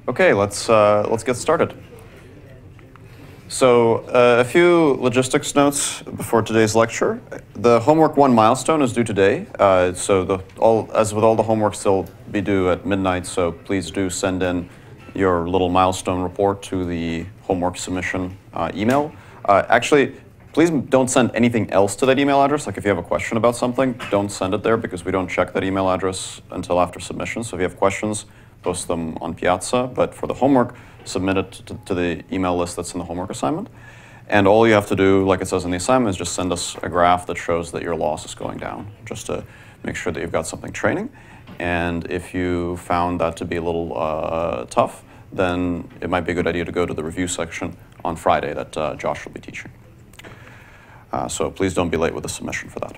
Okay, let's get started. So a few logistics notes before today's lecture. The homework 1 milestone is due today. As with all the homework, still be due at midnight. So please do send in your little milestone report to the homework submission email. Actually, please don't send anything else to that email address. Like if you have a question about something, don't send it there because we don't check that email address until after submission. So if you have questions, post them on Piazza. But for the homework, submit it to the email list that's in the homework assignment. And all you have to do, like it says in the assignment, is just send us a graph that shows that your loss is going down, just to make sure that you've got something training. And if you found that to be a little tough, then it might be a good idea to go to the review section on Friday that Josh will be teaching. So please don't be late with the submission for that.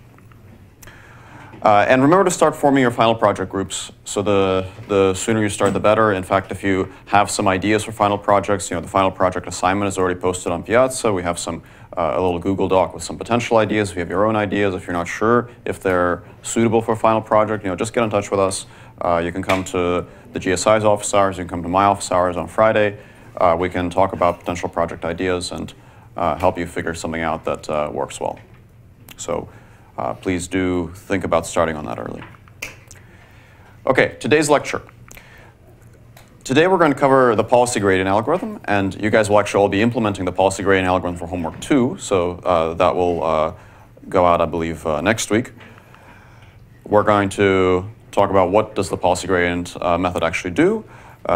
And remember to start forming your final project groups. So the sooner you start, the better. In fact, if you have some ideas for final projects, the final project assignment is already posted on Piazza. We have a little Google Doc with some potential ideas. If you have your own ideas, if you're not sure if they're suitable for a final project, just get in touch with us. You can come to the GSI's office hours. You can come to my office hours on Friday. We can talk about potential project ideas and help you figure something out that works well. So please do think about starting on that early. Okay, today's lecture. Today we're going to cover the policy gradient algorithm, and you guys will actually all be implementing the policy gradient algorithm for homework 2, so that will go out, I believe, next week. We're going to talk about what does the policy gradient method actually do,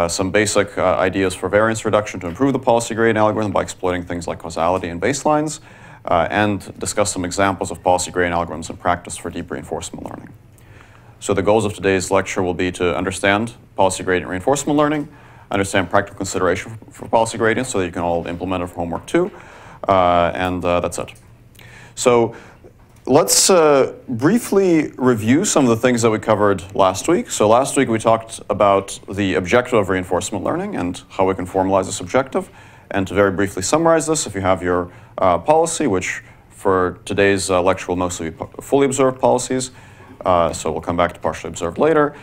some basic ideas for variance reduction to improve the policy gradient algorithm by exploiting things like causality and baselines, and discuss some examples of policy gradient algorithms in practice for deep reinforcement learning. So the goals of today's lecture will be to understand policy gradient reinforcement learning, understand practical consideration for policy gradients so that you can all implement it for homework 2, and that's it. So let's briefly review some of the things that we covered last week. So last week we talked about the objective of reinforcement learning and how we can formalize this objective. And to very briefly summarize this, if you have your policy, which for today's lecture will mostly be fully observed policies, so we'll come back to partially observed later.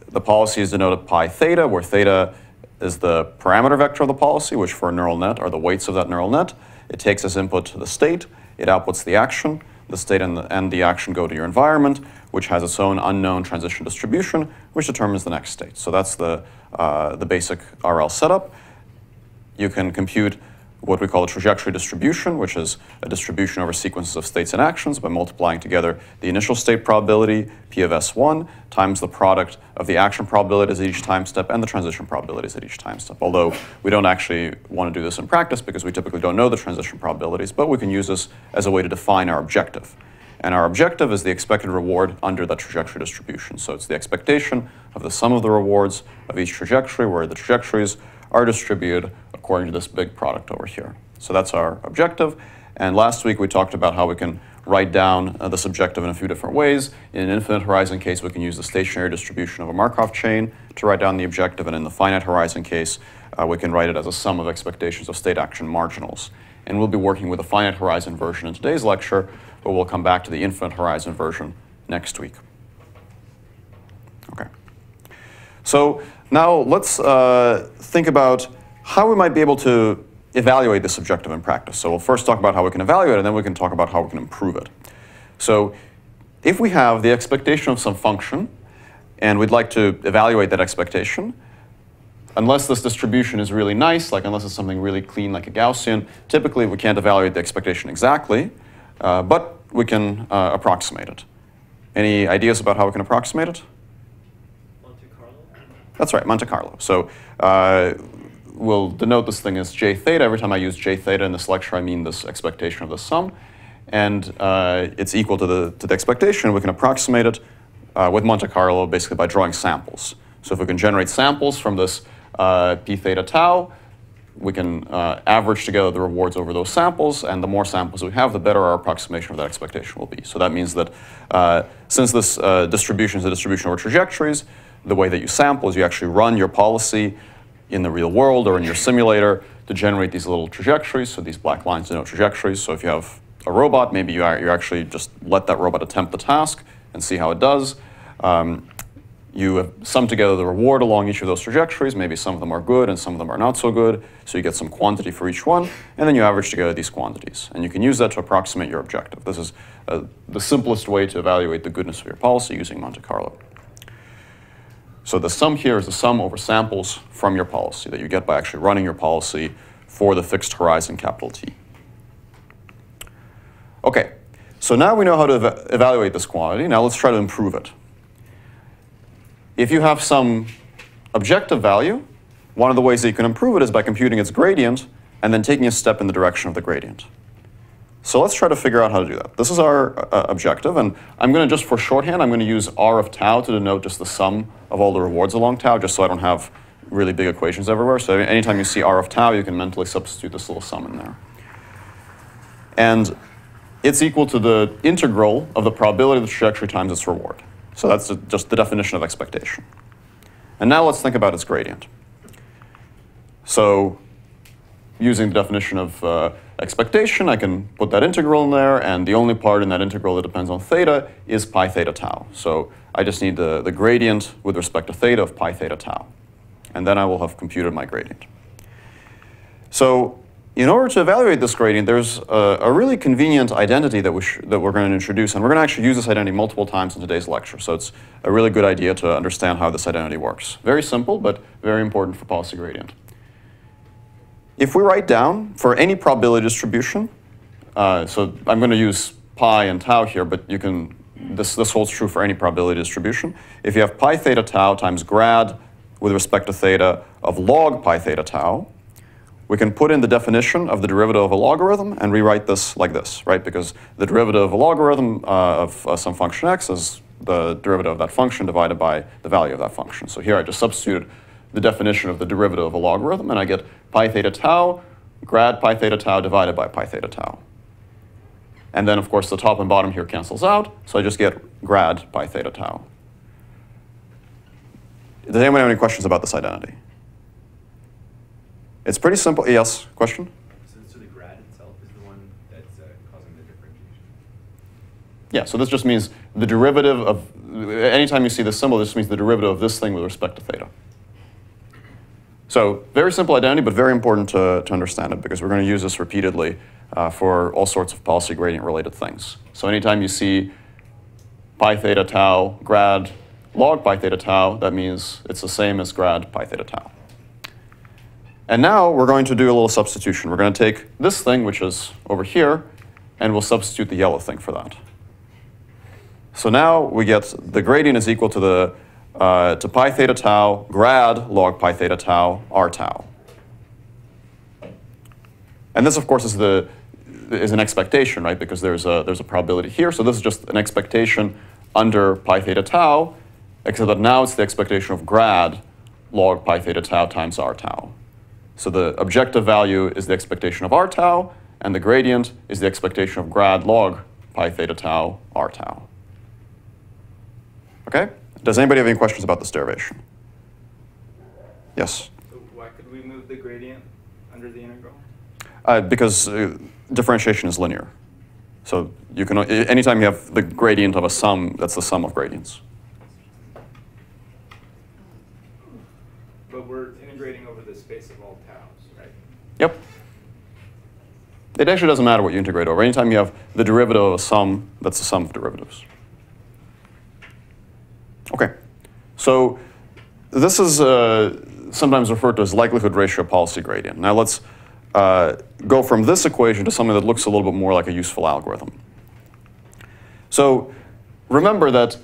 The policy is denoted pi theta, where theta is the parameter vector of the policy, which for a neural net are the weights of that neural net. It takes as input the state, it outputs the action. The state and the action go to your environment, which has its own unknown transition distribution, which determines the next state. So that's the basic RL setup. You can compute what we call a trajectory distribution, which is a distribution over sequences of states and actions by multiplying together the initial state probability, P of S1, times the product of the action probabilities at each time step and the transition probabilities at each time step. Although we don't actually want to do this in practice because we typically don't know the transition probabilities, but we can use this as a way to define our objective. And our objective is the expected reward under that trajectory distribution. So it's the expectation of the sum of the rewards of each trajectory, where the trajectories are distributed according to this big product over here. So that's our objective. And last week we talked about how we can write down this objective in a few different ways. In an infinite horizon case, we can use the stationary distribution of a Markov chain to write down the objective. And in the finite horizon case, we can write it as a sum of expectations of state action marginals. And we'll be working with a finite horizon version in today's lecture, but we'll come back to the infinite horizon version next week. Okay. So now let's think about how we might be able to evaluate this objective in practice. So we'll first talk about how we can evaluate it, and then we can talk about how we can improve it. So if we have the expectation of some function, and we'd like to evaluate that expectation, unless this distribution is really nice, like unless it's something really clean like a Gaussian, typically we can't evaluate the expectation exactly, but we can approximate it. Any ideas about how we can approximate it? That's right, Monte Carlo. So we'll denote this thing as j theta. Every time I use j theta in this lecture, I mean this expectation of the sum. And it's equal to the expectation. We can approximate it with Monte Carlo basically by drawing samples. So if we can generate samples from this p theta tau, we can average together the rewards over those samples. And the more samples we have, the better our approximation of that expectation will be. So that means that since this distribution is a distribution over trajectories, the way that you sample is you actually run your policy in the real world or in your simulator to generate these little trajectories. So these black lines denote trajectories. So if you have a robot, maybe you actually just let that robot attempt the task and see how it does. You have summed together the reward along each of those trajectories. Maybe some of them are good and some of them are not so good. So you get some quantity for each one. And then you average together these quantities. And you can use that to approximate your objective. This is the simplest way to evaluate the goodness of your policy using Monte Carlo. So the sum here is the sum over samples from your policy that you get by actually running your policy for the fixed horizon capital T. OK, so now we know how to evaluate this quantity. Now let's try to improve it. If you have some objective value, one of the ways that you can improve it is by computing its gradient and then taking a step in the direction of the gradient. So let's try to figure out how to do that. This is our objective. And I'm going to, just for shorthand, I'm going to use R of tau to denote just the sum of all the rewards along tau, just so I don't have really big equations everywhere. So anytime you see R of tau, you can mentally substitute this little sum in there. And it's equal to the integral of the probability of the trajectory times its reward. So that's just the definition of expectation. And now let's think about its gradient. So using the definition of expectation, I can put that integral in there. And the only part in that integral that depends on theta is pi theta tau. So I just need the gradient with respect to theta of pi theta tau. And then I will have computed my gradient. So in order to evaluate this gradient, there's a really convenient identity that we're going to introduce. And we're going to actually use this identity multiple times in today's lecture. So it's a really good idea to understand how this identity works. Very simple, but very important for policy gradient. If we write down for any probability distribution, so I'm going to use pi and tau here, but you can, this holds true for any probability distribution. If you have pi theta tau times grad with respect to theta of log pi theta tau, we can put in the definition of the derivative of a logarithm and rewrite this like this, right? Because the derivative of a logarithm of some function x is the derivative of that function divided by the value of that function. So here I just substituted the definition of the derivative of a logarithm, and I get pi theta tau, grad pi theta tau divided by pi theta tau. And then, of course, the top and bottom here cancels out, so I just get grad pi theta tau. Does anyone have any questions about this identity? It's pretty simple. Yes, question? So the grad itself is the one that's causing the differentiation? Yeah, so this just means the derivative of, anytime you see this symbol, this just means the derivative of this thing with respect to theta. So very simple identity, but very important to understand it, because we're going to use this repeatedly for all sorts of policy gradient related things. So anytime you see pi theta tau grad log pi theta tau, that means it's the same as grad pi theta tau. And now we're going to do a little substitution. We're going to take this thing, which is over here, and we'll substitute the yellow thing for that. So now we get the gradient is equal to the to pi theta tau grad log pi theta tau r tau. And this, of course, is an expectation, right? Because there's a probability here. So this is just an expectation under pi theta tau, except that now it's the expectation of grad log pi theta tau times r tau. So the objective value is the expectation of r tau, and the gradient is the expectation of grad log pi theta tau r tau. OK? Does anybody have any questions about this derivation? Yes? So why could we move the gradient under the integral? Because differentiation is linear. So you can, anytime you have the gradient of a sum, that's the sum of gradients. But we're integrating over the space of all taus, right? Yep. It actually doesn't matter what you integrate over. Anytime you have the derivative of a sum, that's the sum of derivatives. OK. So this is sometimes referred to as likelihood ratio policy gradient. Now let's go from this equation to something that looks a little bit more like a useful algorithm. So remember that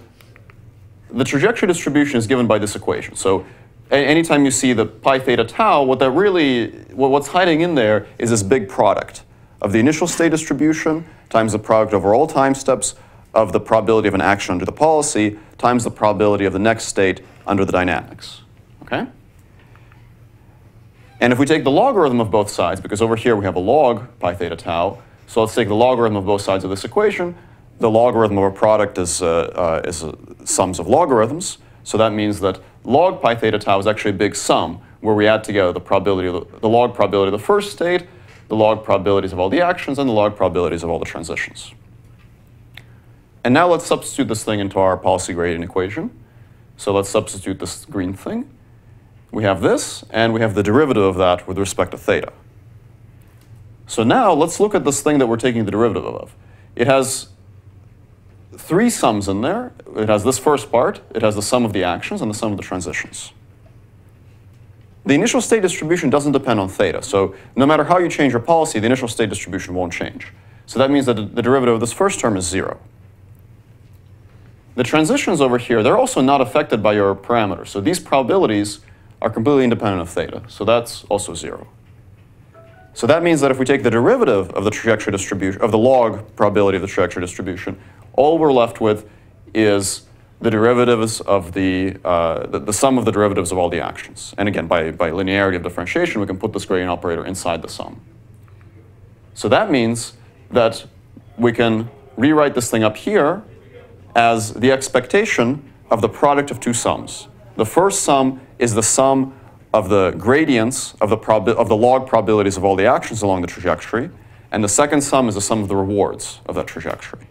the trajectory distribution is given by this equation. So anytime you see the pi theta tau, what's hiding in there is this big product of the initial state distribution times the product over all time steps of the probability of an action under the policy times the probability of the next state under the dynamics. Okay? And if we take the logarithm of both sides, because over here we have a log pi theta tau, so let's take the logarithm of both sides of this equation. The logarithm of a product is sums of logarithms. So that means that log pi theta tau is actually a big sum where we add together the probability of the log probability of the first state, the log probabilities of all the actions, and the log probabilities of all the transitions. And now let's substitute this thing into our policy gradient equation. So let's substitute this green thing. We have this, and we have the derivative of that with respect to theta. So now let's look at this thing that we're taking the derivative of. It has three sums in there. It has this first part. It has the sum of the actions and the sum of the transitions. The initial state distribution doesn't depend on theta. So no matter how you change your policy, the initial state distribution won't change. So that means that the derivative of this first term is 0. The transitions over here, they're also not affected by your parameters. So these probabilities are completely independent of theta. So that's also 0. So that means that if we take the derivative of the trajectory distribution, of the log probability of the trajectory distribution, all we're left with is the derivatives of the sum of the derivatives of all the actions. And again, by linearity of differentiation, we can put this gradient operator inside the sum. So that means that we can rewrite this thing up here as the expectation of the product of two sums. The first sum is the sum of the gradients of the log probabilities of all the actions along the trajectory, and the second sum is the sum of the rewards of that trajectory.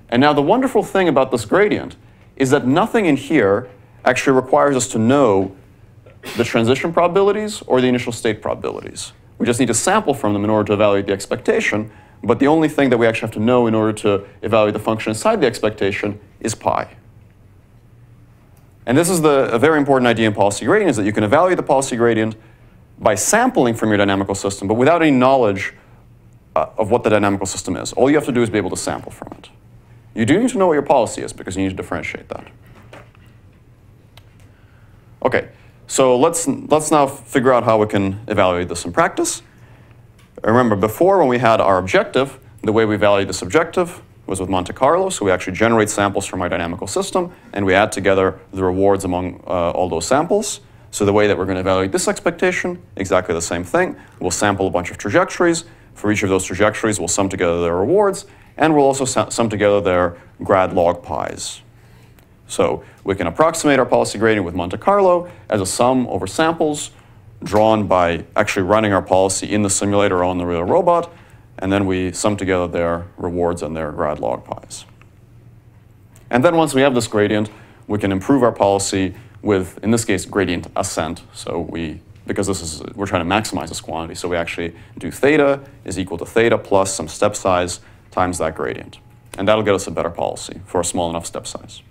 And now the wonderful thing about this gradient is that nothing in here actually requires us to know the transition probabilities or the initial state probabilities. We just need to sample from them in order to evaluate the expectation, but the only thing that we actually have to know in order to evaluate the function inside the expectation is pi. And this is a very important idea in policy gradient, is that you can evaluate the policy gradient by sampling from your dynamical system, but without any knowledge of what the dynamical system is. All you have to do is be able to sample from it. You do need to know what your policy is, because you need to differentiate that. OK, so let's now figure out how we can evaluate this in practice. Remember, before, when we had our objective, the way we evaluated this objective was with Monte Carlo. So we actually generate samples from our dynamical system, and we add together the rewards among all those samples. So the way that we're going to evaluate this expectation, exactly the same thing. We'll sample a bunch of trajectories. For each of those trajectories, we'll sum together their rewards, and we'll also sum together their grad log pi's. So we can approximate our policy gradient with Monte Carlo as a sum over samples drawn by actually running our policy in the simulator or on the real robot, and then we sum together their rewards and their grad log pi's. And then once we have this gradient, we can improve our policy with, in this case, gradient ascent. So because we're trying to maximize this quantity, so we actually do theta is equal to theta plus some step size times that gradient. And that'll get us a better policy for a small enough step size.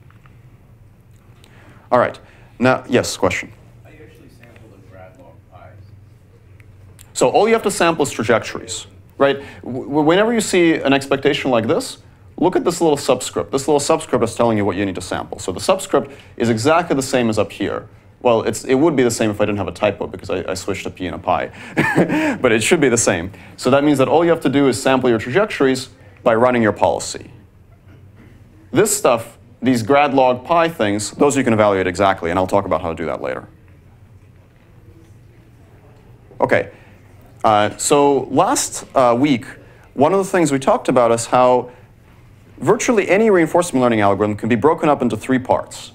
All right. Now, yes, question? How do you actually sample the grad log pi's? So all you have to sample is trajectories, right? Whenever you see an expectation like this, look at this little subscript. This little subscript is telling you what you need to sample. So the subscript is exactly the same as up here. Well, it would be the same if I didn't have a typo, because I switched a p and a pi. But it should be the same. So that means that all you have to do is sample your trajectories by running your policy. This stuff, these grad log pi things, those you can evaluate exactly, and I'll talk about how to do that later. OK, so last week, one of the things we talked about is how virtually any reinforcement learning algorithm can be broken up into three parts: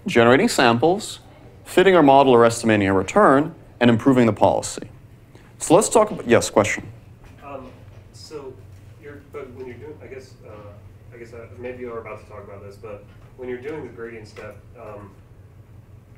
generating samples, fitting our model or estimating a return, and improving the policy. So let's talk about, yes, question? But when you're doing, I guess maybe you're about to talk about this, but when you're doing the gradient step,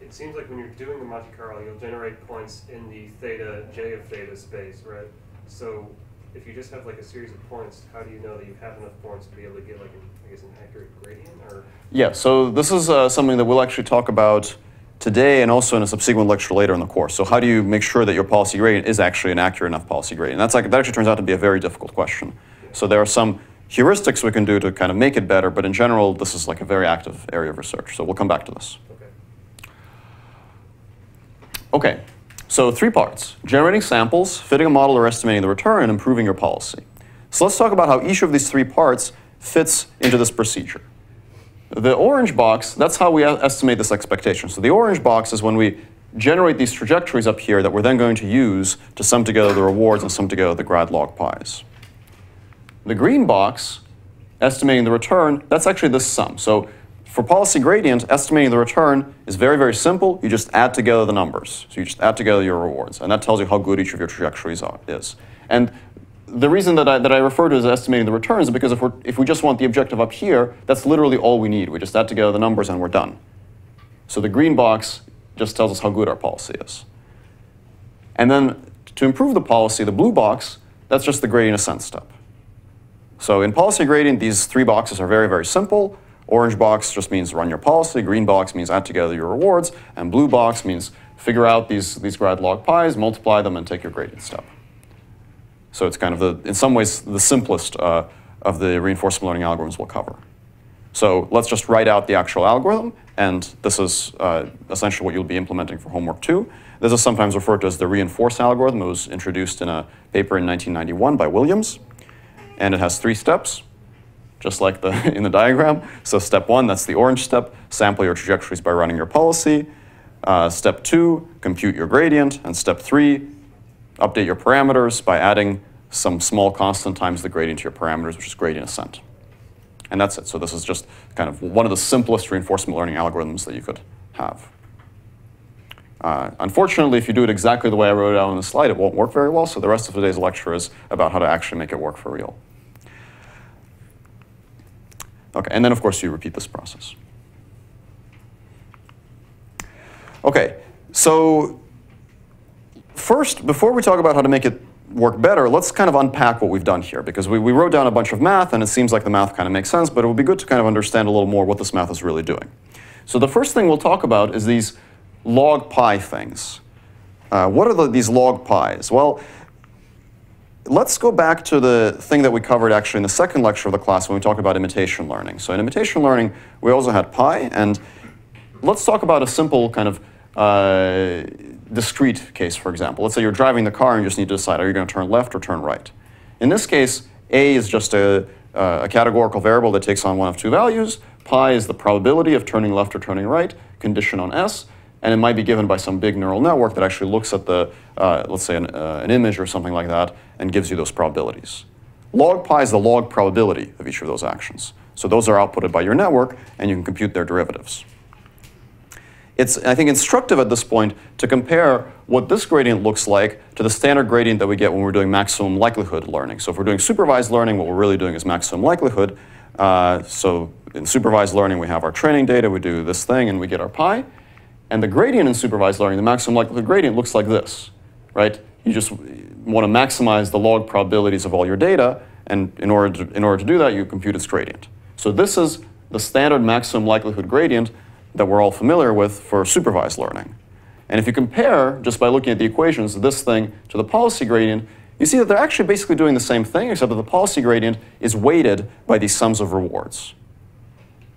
it seems like when you're doing the Monte Carlo, you'll generate points in the theta, j of theta space, right? So if you just have like a series of points, how do you know that you have enough points to be able to get like an accurate gradient? Or? Yeah, so this is something that we'll actually talk about today and also in a subsequent lecture later in the course. So how do you make sure that your policy gradient is actually an accurate enough policy gradient? That actually turns out to be a very difficult question. So there are some heuristics we can do to kind of make it better, but in general, this is like a very active area of research. So we'll come back to this. OK, so three parts: generating samples, fitting a model or estimating the return, and improving your policy. So let's talk about how each of these three parts fits into this procedure. The orange box, that's how we estimate this expectation. So the orange box is when we generate these trajectories up here that we're then going to use to sum together the rewards and sum together the grad log pi's. The green box, estimating the return, that's actually this sum. So for policy gradient, estimating the return is very, very simple. You just add together the numbers. So you just add together your rewards. And that tells you how good each of your trajectories is. And the reason that I refer to as estimating the returns is because if we just want the objective up here, that's literally all we need. We just add together the numbers and we're done. So the green box just tells us how good our policy is. And then to improve the policy, the blue box, that's just the gradient ascent step. So in policy gradient, these three boxes are very, very simple. Orange box just means run your policy. Green box means add together your rewards. And blue box means figure out these grad log pi's, multiply them, and take your gradient step. So it's kind of, in some ways, the simplest of the reinforcement learning algorithms we'll cover. So let's just write out the actual algorithm. And this is essentially what you'll be implementing for homework 2. This is sometimes referred to as the reinforce algorithm. It was introduced in a paper in 1991 by Williams. And it has 3 steps, just like in the diagram. So step 1, that's the orange step. Sample your trajectories by running your policy. Step 2, compute your gradient. And step 3, update your parameters by adding some small constant times the gradient to your parameters, which is gradient ascent. And that's it. So this is just kind of one of the simplest reinforcement learning algorithms that you could have. Unfortunately, if you do it exactly the way I wrote it out on the slide, it won't work very well. So the rest of today's lecture is about how to actually make it work for real. OK, and then, of course, you repeat this process. OK, so first, before we talk about how to make it work better, let's kind of unpack what we've done here. Because we wrote down a bunch of math, and it seems like the math kind of makes sense. But it would be good to kind of understand a little more what this math is really doing. So the first thing we'll talk about is these log pi things. What are these log pi's? Well, let's go back to the thing that we covered actually in the second lecture of the class when we talked about imitation learning. So in imitation learning, we also had pi. And let's talk about a simple kind of discrete case, for example. Let's say you're driving the car and you just need to decide, are you going to turn left or turn right? In this case, A is just a categorical variable that takes on one of 2 values. Pi is the probability of turning left or turning right, condition on S. And it might be given by some big neural network that actually looks at the, let's say, an image or something like that and gives you those probabilities. Log pi is the log probability of each of those actions. So those are outputted by your network, and you can compute their derivatives. It's, I think, instructive at this point to compare what this gradient looks like to the standard gradient that we get when we're doing maximum likelihood learning. So if we're doing supervised learning, what we're really doing is maximum likelihood. So in supervised learning, we have our training data, we do this thing, and we get our pi. And the gradient in supervised learning, the maximum likelihood gradient, looks like this, right? You just want to maximize the log probabilities of all your data, and in order to do that, you compute its gradient. So this is the standard maximum likelihood gradient that we're all familiar with for supervised learning. And if you compare, just by looking at the equations, this thing to the policy gradient, you see that they're actually basically doing the same thing, except that the policy gradient is weighted by these sums of rewards.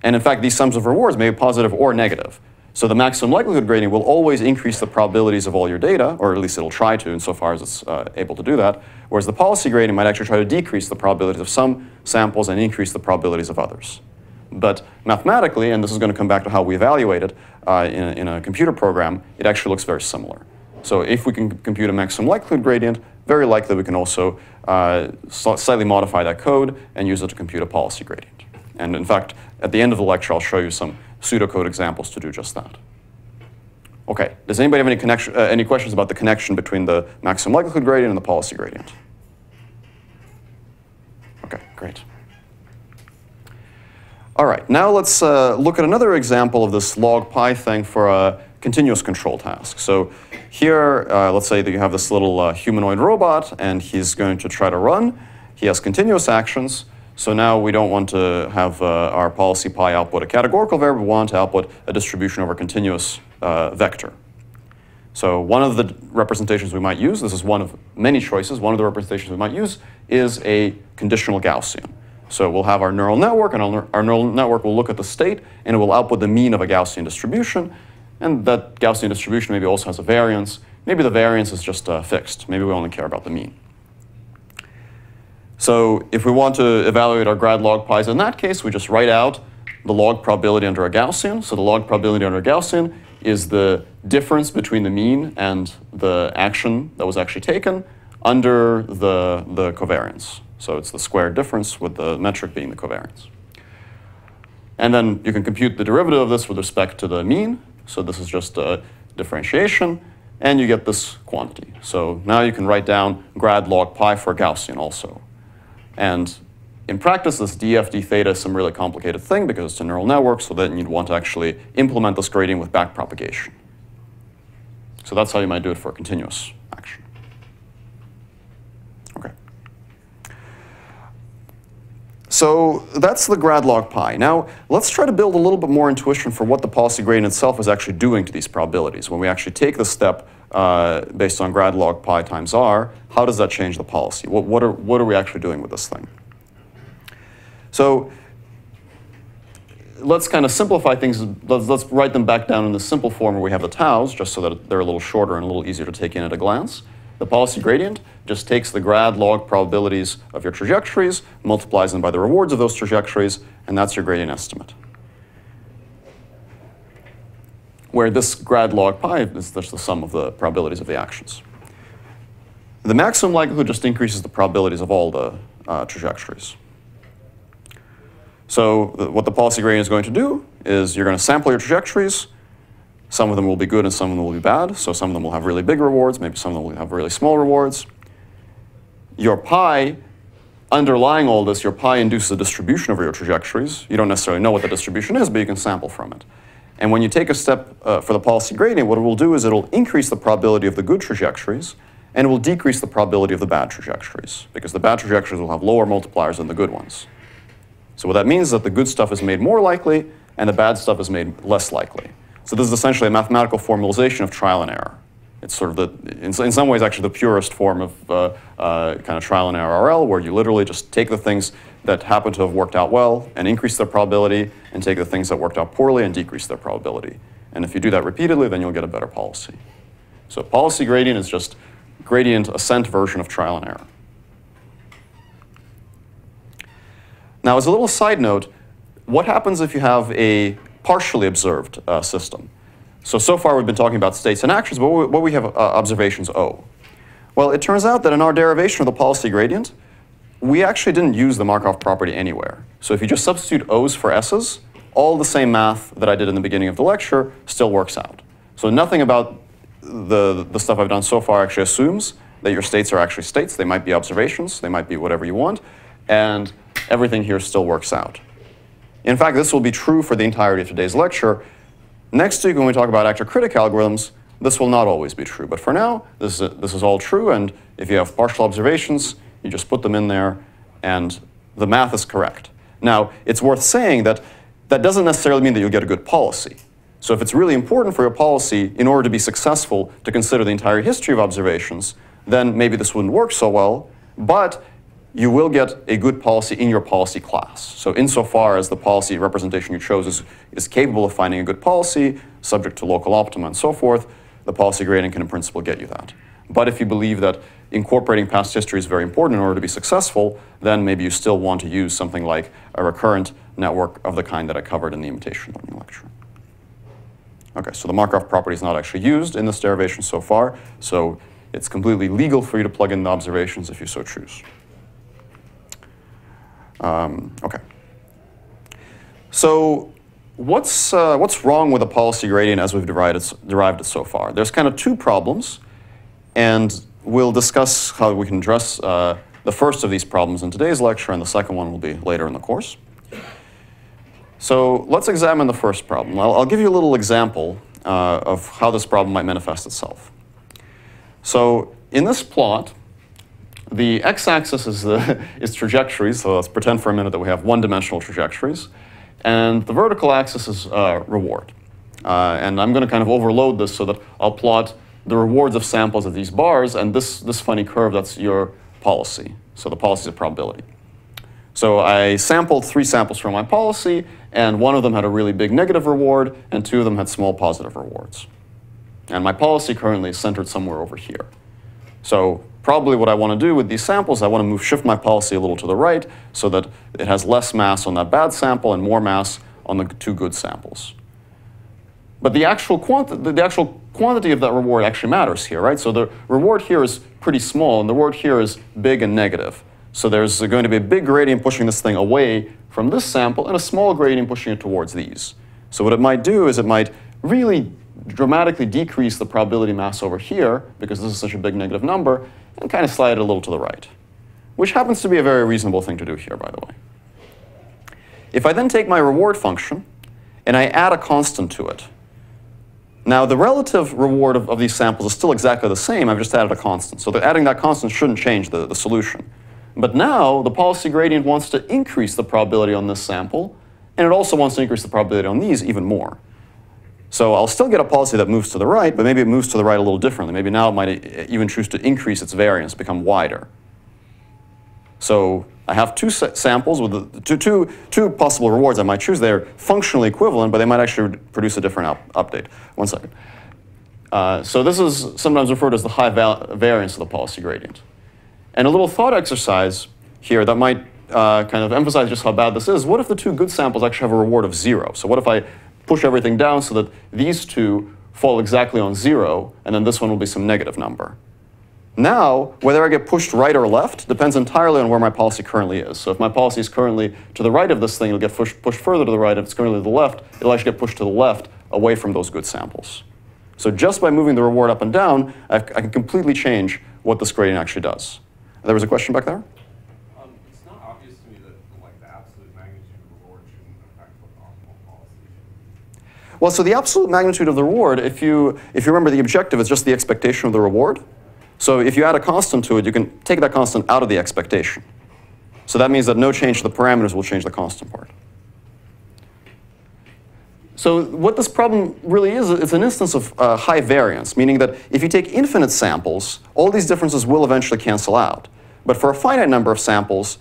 And in fact, these sums of rewards may be positive or negative. So the maximum likelihood gradient will always increase the probabilities of all your data, or at least it'll try to insofar as it's able to do that, whereas the policy gradient might actually try to decrease the probabilities of some samples and increase the probabilities of others. But mathematically, and this is going to come back to how we evaluate it in a computer program, it actually looks very similar. So if we can compute a maximum likelihood gradient, very likely we can also slightly modify that code and use it to compute a policy gradient. And in fact, at the end of the lecture, I'll show you some pseudocode examples to do just that. OK, does anybody have any questions about the connection between the maximum likelihood gradient and the policy gradient? OK, great. All right, now let's look at another example of this log pi thing for a continuous control task. So here, let's say that you have this little humanoid robot, and he's going to try to run. He has continuous actions. So now we don't want to have our policy pi output a categorical variable. We want to output a distribution over a continuous vector. So one of the representations we might use, this is one of many choices, one of the representations we might use is a conditional Gaussian. So we'll have our neural network, and our neural network will look at the state, and it will output the mean of a Gaussian distribution. And that Gaussian distribution maybe also has a variance. Maybe the variance is just fixed. Maybe we only care about the mean. So if we want to evaluate our grad log pi's in that case, we just write out the log probability under a Gaussian. So the log probability under a Gaussian is the difference between the mean and the action that was actually taken under the covariance. So it's the squared difference with the metric being the covariance. And then you can compute the derivative of this with respect to the mean. So this is just a differentiation. and you get this quantity. So now you can write down grad log pi for Gaussian also. And in practice, this df d theta is some really complicated thing because it's a neural network, so then you'd want to actually implement this gradient with backpropagation. So that's how you might do it for a continuous action. Okay. So that's the grad log pi. Now, let's try to build a little bit more intuition for what the policy gradient itself is actually doing to these probabilities. When we actually take the step based on grad log pi times r, how does that change the policy? What are we actually doing with this thing? So let's kind of simplify things. Let's write them back down in the simple form where we have the taus, just so that they're a little shorter and a little easier to take in at a glance. The policy gradient just takes the grad log probabilities of your trajectories, multiplies them by the rewards of those trajectories, and that's your gradient estimate. Where this grad log pi is just the sum of the probabilities of the actions. The maximum likelihood just increases the probabilities of all the trajectories. So what the policy gradient is going to do is you're going to sample your trajectories. Some of them will be good and some of them will be bad. So some of them will have really big rewards. Maybe some of them will have really small rewards. Your pi, underlying all this, your pi induces a distribution over your trajectories. You don't necessarily know what the distribution is, but you can sample from it. And when you take a step for the policy gradient, what it will do is it'll increase the probability of the good trajectories, and it will decrease the probability of the bad trajectories, because the bad trajectories will have lower multipliers than the good ones. So what that means is that the good stuff is made more likely, and the bad stuff is made less likely. So this is essentially a mathematical formalization of trial and error. It's sort of in some ways, actually the purest form of kind of trial and error RL, where you literally just take the things that happen to have worked out well and increase their probability, and take the things that worked out poorly and decrease their probability. And if you do that repeatedly, then you'll get a better policy. So policy gradient is just gradient ascent version of trial and error. Now, as a little side note, what happens if you have a partially observed system? So far we've been talking about states and actions, but what we have observations O. Well, it turns out that in our derivation of the policy gradient, we actually didn't use the Markov property anywhere. So if you just substitute O's for S's, all the same math that I did in the beginning of the lecture still works out. So nothing about the stuff I've done so far actually assumes that your states are actually states. They might be observations. They might be whatever you want. And everything here still works out. In fact, this will be true for the entirety of today's lecture. Next week, when we talk about actor-critic algorithms, this will not always be true. But for now, this is all true. And if you have partial observations, you just put them in there, and the math is correct. Now, it's worth saying that that doesn't necessarily mean that you'll get a good policy. So if it's really important for your policy, in order to be successful, to consider the entire history of observations, then maybe this wouldn't work so well. But you will get a good policy in your policy class. So insofar as the policy representation you chose is capable of finding a good policy, subject to local optima and so forth, the policy gradient can in principle get you that. But if you believe that incorporating past history is very important in order to be successful, then maybe you still want to use something like a recurrent network of the kind that I covered in the imitation learning lecture. Okay, so the Markov property is not actually used in this derivation so far, so it's completely legal for you to plug in the observations if you so choose. Okay. So what's wrong with the policy gradient as we've derived it so far? There's kind of two problems, and we'll discuss how we can address the first of these problems in today's lecture, and the second one will be later in the course. So let's examine the first problem. I'll give you a little example of how this problem might manifest itself. So in this plot, the x-axis is trajectories, so let's pretend for a minute that we have one-dimensional trajectories. And the vertical axis is reward. And I'm going to kind of overload this so that I'll plot the rewards of samples at these bars, and this funny curve, that's your policy. So the policy is a probability. So I sampled 3 samples from my policy, and one of them had a really big negative reward, and 2 of them had small positive rewards. And my policy currently is centered somewhere over here. So probably what I want to do with these samples, I want to shift my policy a little to the right so that it has less mass on that bad sample and more mass on the 2 good samples. But the actual quantity of that reward actually matters here, right? So the reward here is pretty small, and the reward here is big and negative. So there's going to be a big gradient pushing this thing away from this sample, and a small gradient pushing it towards these. So what it might do is it might really dramatically decrease the probability mass over here, because this is such a big negative number, and kind of slide it a little to the right, which happens to be a very reasonable thing to do here, by the way. If I then take my reward function, and I add a constant to it, now the relative reward of these samples is still exactly the same, I've just added a constant. So adding that constant shouldn't change the solution. But now the policy gradient wants to increase the probability on this sample, and it also wants to increase the probability on these even more. So I'll still get a policy that moves to the right, but maybe it moves to the right a little differently. Maybe now it might even choose to increase its variance, become wider. So I have two samples with two possible rewards I might choose. They're functionally equivalent, but they might actually produce a different update. 1 second. So this is sometimes referred to as the high variance of the policy gradient. And a little thought exercise here that might kind of emphasize just how bad this is. What if the two good samples actually have a reward of 0? So what if I push everything down so that these two fall exactly on 0, and then this one will be some negative number? Now, whether I get pushed right or left depends entirely on where my policy currently is. So if my policy is currently to the right of this thing, it'll get pushed further to the right. If it's currently to the left, it'll actually get pushed to the left, away from those good samples. So just by moving the reward up and down, I can completely change what this gradient actually does. There was a question back there? It's not obvious to me that the absolute magnitude of the reward shouldn't affect what the optimal policy should be. Well, so the absolute magnitude of the reward, if you remember, the objective is just the expectation of the reward. So if you add a constant to it, you can take that constant out of the expectation. So that means that no change to the parameters will change the constant part. So what this problem really is, it's an instance of high variance, meaning that if you take infinite samples, all these differences will eventually cancel out. But for a finite number of samples,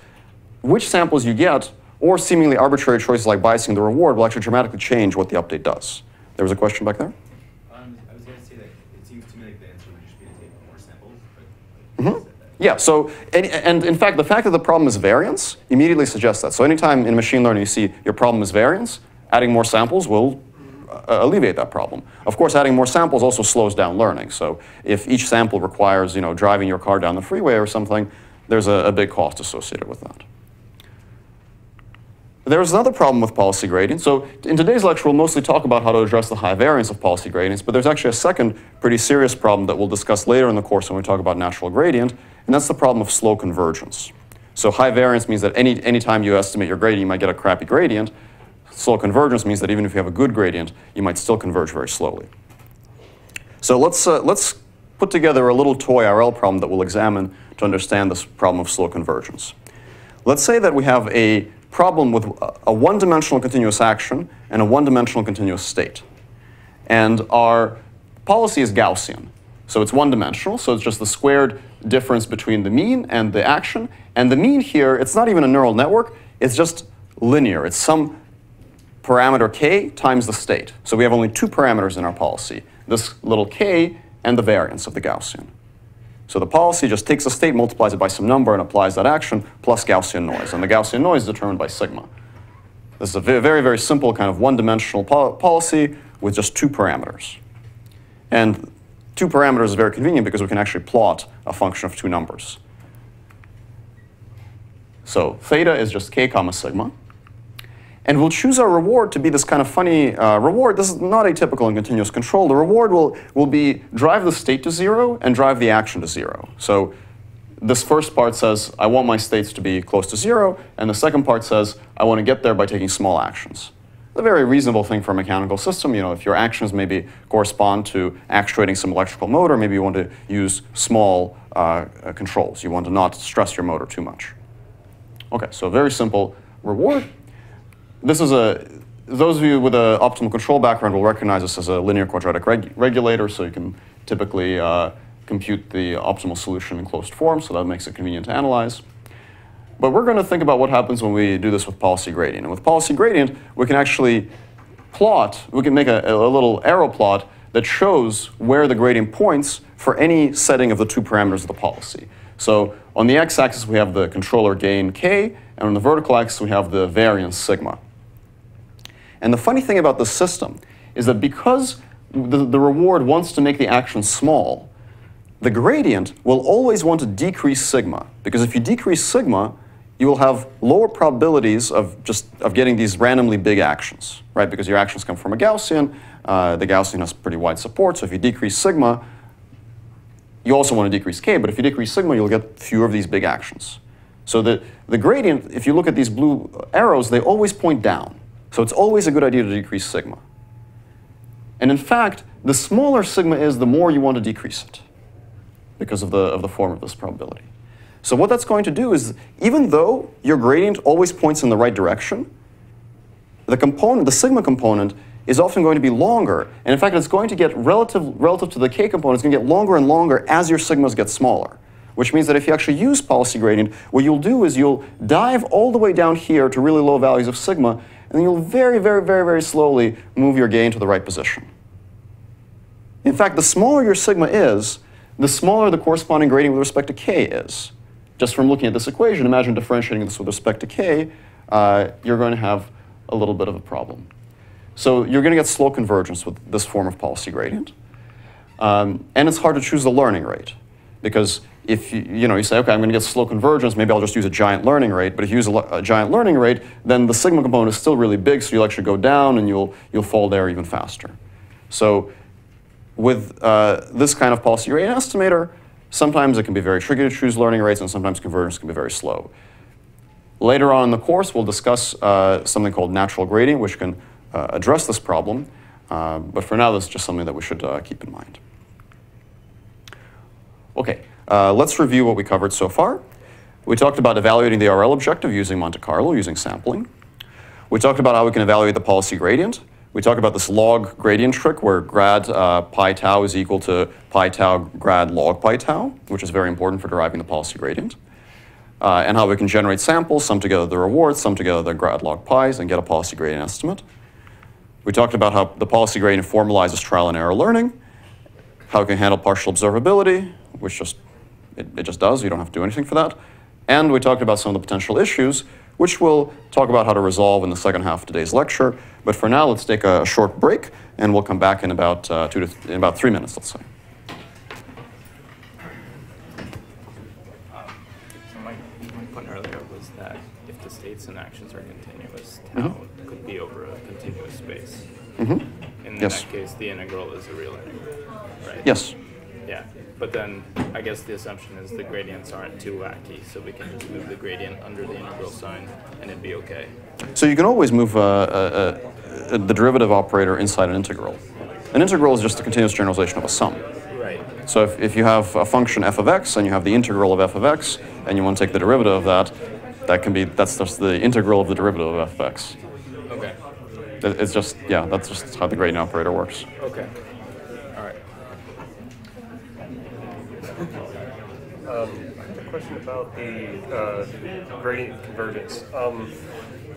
which samples you get, or seemingly arbitrary choices like biasing the reward, will actually dramatically change what the update does. There was a question back there? I was going to say that it seems to me like the answer would just be to take more samples, but Mm-hmm. Yeah, so, and in fact, the fact that the problem is variance immediately suggests that. So anytime in machine learning you see your problem is variance, adding more samples will alleviate that problem. Of course, adding more samples also slows down learning. So if each sample requires, driving your car down the freeway or something, there's a big cost associated with that. There's another problem with policy gradients. So in today's lecture, we'll mostly talk about how to address the high variance of policy gradients, but there's actually a second pretty serious problem that we'll discuss later in the course when we talk about natural gradient, and that's the problem of slow convergence. So high variance means that any time you estimate your gradient, you might get a crappy gradient. Slow convergence means that even if you have a good gradient, you might still converge very slowly. So let's put together a little toy RL problem that we'll examine to understand this problem of slow convergence. Let's say that we have a problem with a one-dimensional continuous action and a one-dimensional continuous state. And our policy is Gaussian. So it's one-dimensional, so it's just the squared difference between the mean and the action. And the mean here, it's not even a neural network, it's just linear. It's some parameter k times the state. So we have only two parameters in our policy, this little k and the variance of the Gaussian. So the policy just takes a state, multiplies it by some number, and applies that action, plus Gaussian noise. And the Gaussian noise is determined by sigma. This is a very, very simple kind of one-dimensional policy with just two parameters. And two parameters is very convenient because we can actually plot a function of two numbers. So theta is just k comma sigma. And we'll choose our reward to be this kind of funny reward. This is not atypical in continuous control. The reward will be drive the state to 0 and drive the action to 0. So this first part says, I want my states to be close to 0. And the second part says, I want to get there by taking small actions. A very reasonable thing for a mechanical system. If your actions maybe correspond to actuating some electrical motor, maybe you want to use small controls. You want to not stress your motor too much. OK, so a very simple reward. This is those of you with an optimal control background will recognize this as a linear quadratic regulator, so you can typically compute the optimal solution in closed form, so that makes it convenient to analyze. But we're going to think about what happens when we do this with policy gradient. And with policy gradient, we can actually we can make a little arrow plot that shows where the gradient points for any setting of the two parameters of the policy. So on the x-axis, we have the controller gain k, and on the vertical axis, we have the variance sigma. And the funny thing about this system is that because the reward wants to make the action small, the gradient will always want to decrease sigma. Because if you decrease sigma, you will have lower probabilities of getting these randomly big actions, right? Because your actions come from a Gaussian. The Gaussian has pretty wide support, so if you decrease sigma, you also want to decrease k, but if you decrease sigma, you'll get fewer of these big actions. So the gradient, if you look at these blue arrows, they always point down. So it's always a good idea to decrease sigma. And in fact, the smaller sigma is, the more you want to decrease it because of the form of this probability. So what that's going to do is, even though your gradient always points in the right direction, the sigma component is often going to be longer. And in fact, it's going to get, relative to the k component, it's going to get longer and longer as your sigmas get smaller. Which means that if you actually use policy gradient, what you'll do is you'll dive all the way down here to really low values of sigma, and then you'll very, very, very, very slowly move your gain to the right position. In fact, the smaller your sigma is, the smaller the corresponding gradient with respect to k is. Just from looking at this equation, imagine differentiating this with respect to k, you're going to have a little bit of a problem. So you're going to get slow convergence with this form of policy gradient. And it's hard to choose the learning rate. Because if you say, OK, I'm going to get slow convergence, maybe I'll just use a giant learning rate. But if you use a giant learning rate, then the sigma component is still really big, so you'll actually go down, and you'll fall there even faster. So with this kind of policy gradient estimator, sometimes it can be very tricky to choose learning rates, and sometimes convergence can be very slow. Later on in the course, we'll discuss something called natural gradient, which can address this problem. But for now, this is just something that we should keep in mind. OK, let's review what we covered so far. We talked about evaluating the RL objective using Monte Carlo, using sampling. We talked about how we can evaluate the policy gradient. We talked about this log gradient trick where grad pi tau is equal to pi tau grad log pi tau, which is very important for deriving the policy gradient. And how we can generate samples, sum together the rewards, sum together the grad log pi's, and get a policy gradient estimate. We talked about how the policy gradient formalizes trial and error learning, how we can handle partial observability, which it just does. You don't have to do anything for that. And we talked about some of the potential issues, which we'll talk about how to resolve in the second half of today's lecture. But for now, let's take a short break, and we'll come back in about, in about 3 minutes, let's say. So my point earlier was that if the states and actions are continuous, tau could be over a continuous space. In Yes. that case, the integral is a real integral, right? Yes. Yeah, but then I guess the assumption is the gradients aren't too wacky, so we can just move the gradient under the integral sign, and it'd be OK. So you can always move the derivative operator inside an integral. An integral is just a continuous generalization of a sum. Right. So if you have a function f of x, and you have the integral of f of x, and you want to take the derivative of that, that's just the integral of the derivative of f of x. OK. It's just, yeah, that's just how the gradient operator works. OK. All right. I have a question about the gradient convergence.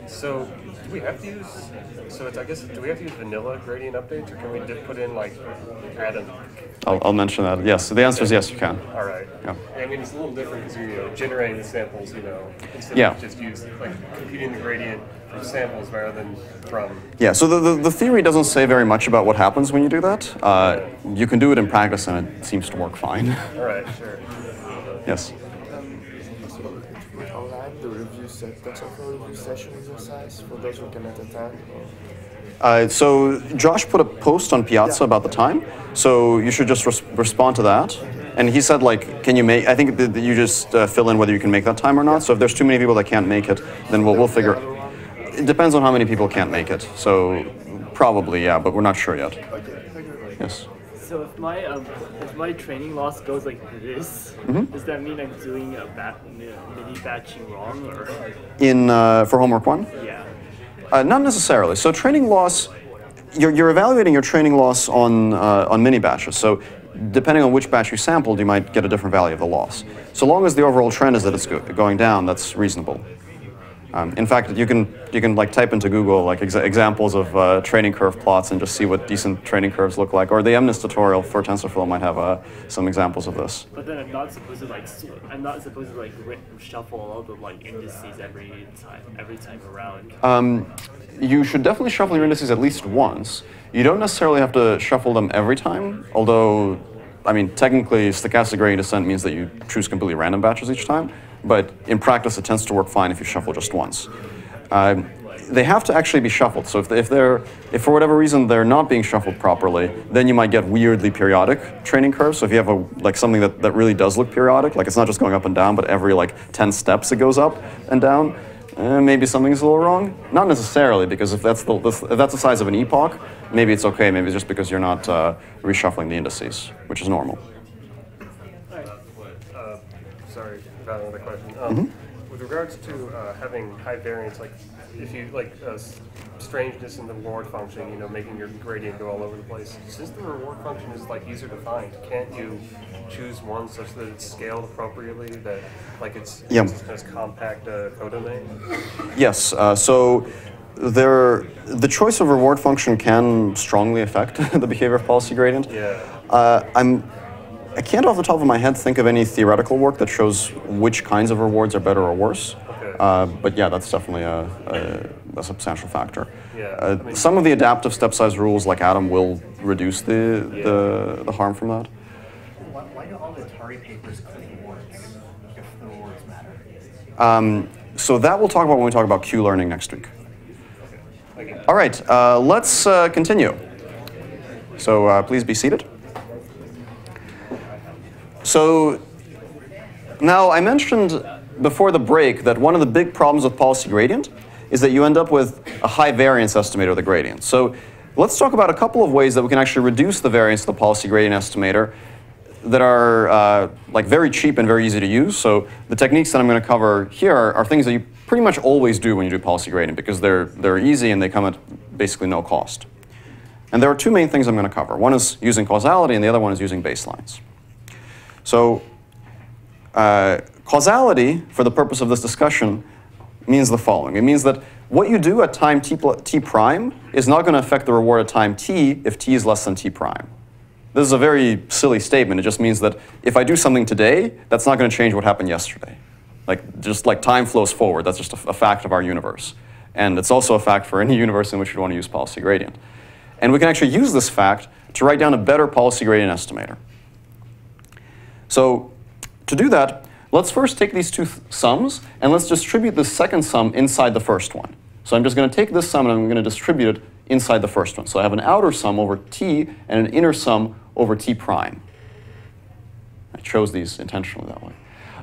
So do we have to use? So it's, I guess, do we have to use vanilla gradient updates, or can we put in like add an? I'll mention that. Yes. The answer is yes, you can. All right. Yeah. I mean, it's a little different because you're generating the samples, instead Yeah. of just use like computing the gradient from samples rather than from. Yeah. So the theory doesn't say very much about what happens when you do that. You can do it in practice, and it seems to work fine. All right. Sure. Yes. Online, the review session exercise for those who cannot attend. So Josh put a post on Piazza about the time, so you should just respond to that. And he said, like, can you make? I think that you just fill in whether you can make that time or not. So if there's too many people that can't make it, then we'll figure. It depends on how many people can't make it. So probably, yeah, but we're not sure yet. Yes. So if my training loss goes like this, does that mean I'm doing a mini batching wrong, or? For homework 1? Yeah. Not necessarily. So training loss, you're evaluating your training loss on mini batches. So depending on which batch you sampled, you might get a different value of the loss. So long as the overall trend is that it's going down, that's reasonable. In fact, you can like type into Google like examples of training curve plots and just see what decent training curves look like. Or the MNIST tutorial for TensorFlow might have some examples of this. But then I'm not supposed to shuffle all the like indices every time around. You should definitely shuffle your indices at least once. You don't necessarily have to shuffle them every time, although, I mean, technically stochastic gradient descent means that you choose completely random batches each time. but in practice it tends to work fine if you shuffle just once. They have to actually be shuffled. So if for whatever reason they're not being shuffled properly, then you might get weirdly periodic training curves. So if you have something that really does look periodic, like it's not just going up and down, but every 10 steps it goes up and down, maybe something's a little wrong. Not necessarily, because if that's the size of an epoch, maybe it's okay. Maybe it's just because you're not reshuffling the indices, which is normal. Sorry about another question. With regards to having high variance, if you strangeness in the reward function, making your gradient go all over the place. Since the reward function is user defined, can't you choose one such that it's scaled appropriately, that it's as compact codomain? Yes. So the choice of reward function can strongly affect the behavior of policy gradient. Yeah. I can't off the top of my head think of any theoretical work that shows which kinds of rewards are better or worse. Okay. But yeah, that's definitely a substantial factor. Yeah. Some of the adaptive step size rules, like Atom, will reduce the harm from that. Why do all the Atari papers click rewards if the rewards matter? So that we'll talk about when we talk about Q-learning next week. Okay. All right, let's continue. So please be seated. So now I mentioned before the break that one of the big problems with policy gradient is that you end up with a high variance estimator of the gradient. So let's talk about a couple of ways that we can actually reduce the variance of the policy gradient estimator that are very cheap and very easy to use. So the techniques that I'm going to cover here are things that you pretty much always do when you do policy gradient, because they're easy and they come at basically no cost. And there are two main things I'm going to cover. One is using causality, and the other one is using baselines. So causality, for the purpose of this discussion, means the following. It means that what you do at time t prime is not going to affect the reward at time t if t is less than t prime. This is a very silly statement. It just means that if I do something today, that's not going to change what happened yesterday. Just like time flows forward, that's just a fact of our universe. And it's also a fact for any universe in which you want to use policy gradient. And we can actually use this fact to write down a better policy gradient estimator. So to do that, let's first take these two sums, and let's distribute the second sum inside the first one. So I'm just going to take this sum, and I'm going to distribute it inside the first one. So I have an outer sum over t and an inner sum over t prime. I chose these intentionally that way.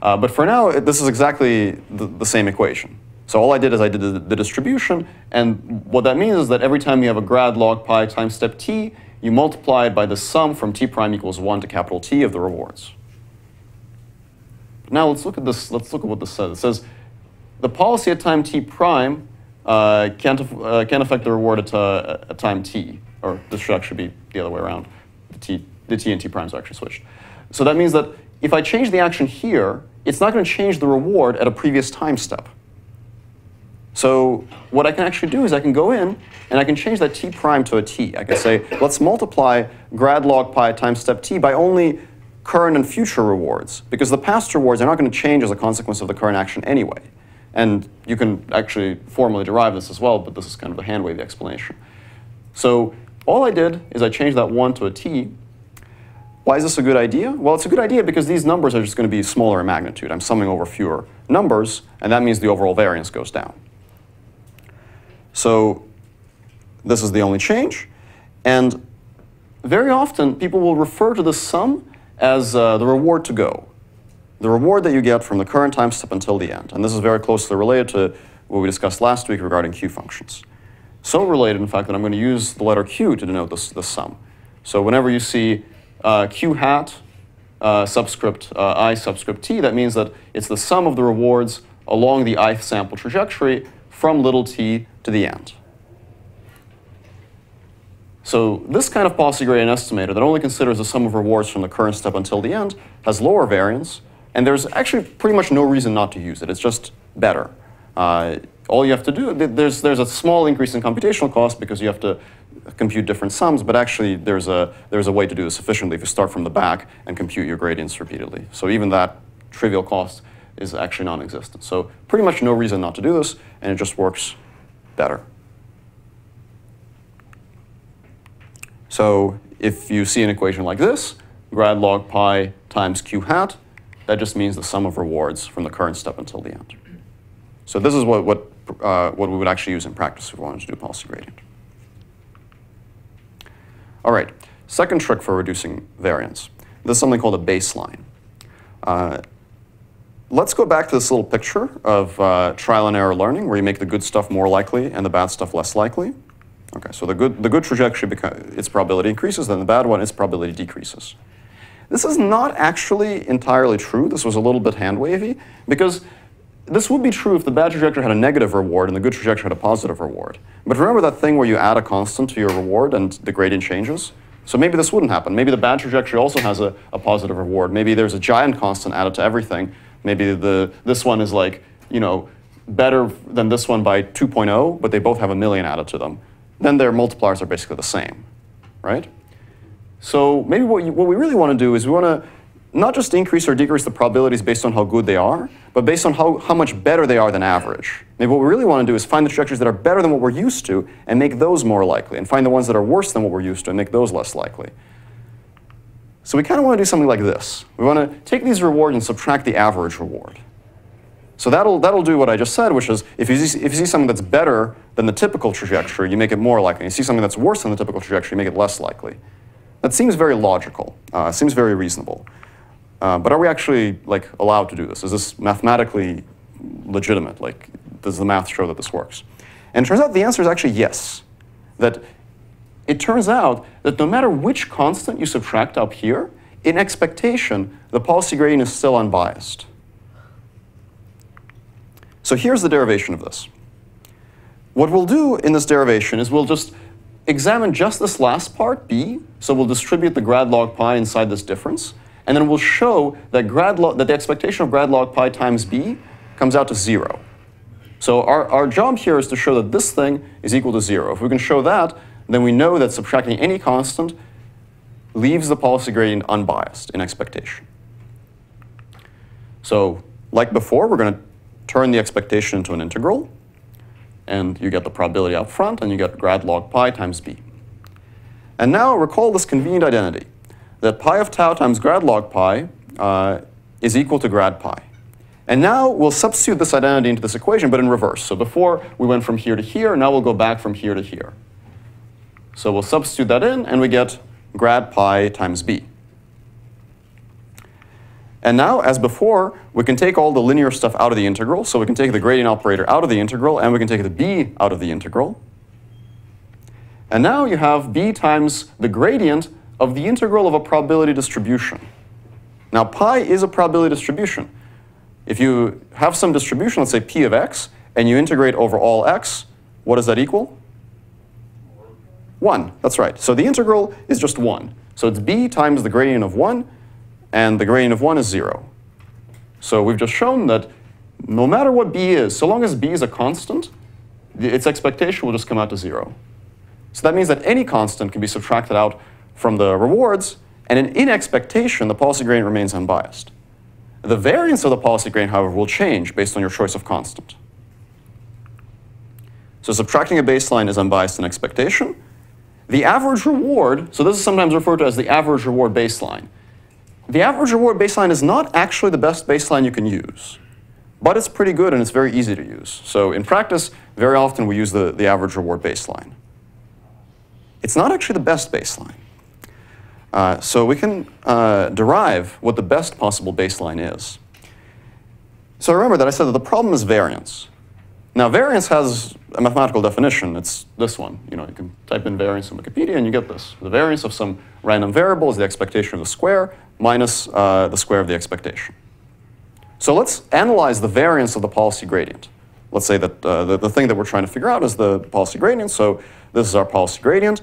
But for now, this is exactly the same equation. So all I did is I did the distribution, and what that means is that every time you have a grad log pi times step t, you multiply it by the sum from t prime equals 1 to capital T of the rewards. Now let's look at this. Let's look at what this says. It says the policy at time t prime can't affect the reward at time t, or this should actually be the other way around. The t and t primes are actually switched. So that means that if I change the action here, it's not going to change the reward at a previous time step. So what I can actually do is I can go in and I can change that t prime to a t. I can say, let's multiply grad log pi times step t by only current and future rewards, because the past rewards are not going to change as a consequence of the current action anyway. And you can actually formally derive this as well, but this is kind of a hand-wavy explanation. So all I did is I changed that 1 to a t. Why is this a good idea? Well, it's a good idea because these numbers are just going to be smaller in magnitude. I'm summing over fewer numbers, and that means the overall variance goes down. So this is the only change. And very often, people will refer to this sum as the reward to go, the reward that you get from the current time step until the end. And this is very closely related to what we discussed last week regarding Q functions. So related, in fact, that I'm going to use the letter Q to denote this sum. So whenever you see Q hat subscript I subscript t, that means that it's the sum of the rewards along the ith sample trajectory from little t to the end. So this kind of policy gradient estimator that only considers the sum of rewards from the current step until the end has lower variance, and there's actually pretty much no reason not to use it. It's just better. All you have to do, there's a small increase in computational cost because you have to compute different sums, but actually there's a way to do this efficiently if you start from the back and compute your gradients repeatedly. So even that trivial cost is actually non-existent. So pretty much no reason not to do this, and it just works better. So if you see an equation like this, grad log pi times q hat, that just means the sum of rewards from the current step until the end. So this is what we would actually use in practice if we wanted to do policy gradient. All right, second trick for reducing variance. This is something called a baseline. Let's go back to this little picture of trial and error learning, where you make the good stuff more likely and the bad stuff less likely. Okay, so the good trajectory, its probability increases, then the bad one, its probability decreases. This is not actually entirely true. This was a little bit hand-wavy, because this would be true if the bad trajectory had a negative reward and the good trajectory had a positive reward. But remember that thing where you add a constant to your reward and the gradient changes? So maybe this wouldn't happen. Maybe the bad trajectory also has a positive reward. Maybe there's a giant constant added to everything. Maybe this one is like, better than this one by 2.0, but they both have 1,000,000 added to them. Then their multipliers are basically the same, right? So maybe what we really want to do is we want to not just increase or decrease the probabilities based on how good they are, but based on how much better they are than average. Maybe what we really want to do is find the trajectories that are better than what we're used to and make those more likely, and find the ones that are worse than what we're used to and make those less likely. So we kind of want to do something like this. We want to take these rewards and subtract the average reward. So that'll do what I just said, which is if you see something that's better than the typical trajectory, you make it more likely. You see something that's worse than the typical trajectory, you make it less likely. That seems very logical. Seems very reasonable. But are we actually allowed to do this? Is this mathematically legitimate? Does the math show that this works? And it turns out the answer is actually yes. That it turns out that no matter which constant you subtract up here, in expectation, the policy gradient is still unbiased. So here's the derivation of this. What we'll do in this derivation is we'll just examine just this last part, b. So we'll distribute the grad log pi inside this difference. And then we'll show that the expectation of grad log pi times b comes out to 0. So our job here is to show that this thing is equal to 0. If we can show that, then we know that subtracting any constant leaves the policy gradient unbiased in expectation. So like before, we're going to turn the expectation into an integral. And you get the probability up front, and you get grad log pi times b. And now recall this convenient identity, that pi of tau times grad log pi is equal to grad pi. And now we'll substitute this identity into this equation, but in reverse. So before we went from here to here, now we'll go back from here to here. So we'll substitute that in, and we get grad pi times b. And now, as before, we can take all the linear stuff out of the integral. So we can take the gradient operator out of the integral, and we can take the b out of the integral. And now you have b times the gradient of the integral of a probability distribution. Now, pi is a probability distribution. If you have some distribution, let's say p of x, and you integrate over all x, what does that equal? 1. That's right. So the integral is just 1. So it's b times the gradient of 1, and the gradient of 1 is 0. So we've just shown that no matter what b is, so long as b is a constant, its expectation will just come out to 0. So that means that any constant can be subtracted out from the rewards, and in expectation, the policy gradient remains unbiased. The variance of the policy gradient, however, will change based on your choice of constant. So subtracting a baseline is unbiased in expectation. The average reward, so this is sometimes referred to as the average reward baseline. The average reward baseline is not actually the best baseline you can use, but it's pretty good and it's very easy to use. So in practice, very often we use the average reward baseline. It's not actually the best baseline. So we can derive what the best possible baseline is. So remember that I said that the problem is variance. Now variance has a mathematical definition. It's this one. You can type in variance in Wikipedia and you get this. The variance of some random variable is the expectation of the square minus the square of the expectation. So let's analyze the variance of the policy gradient. Let's say that the thing that we're trying to figure out is the policy gradient. So this is our policy gradient,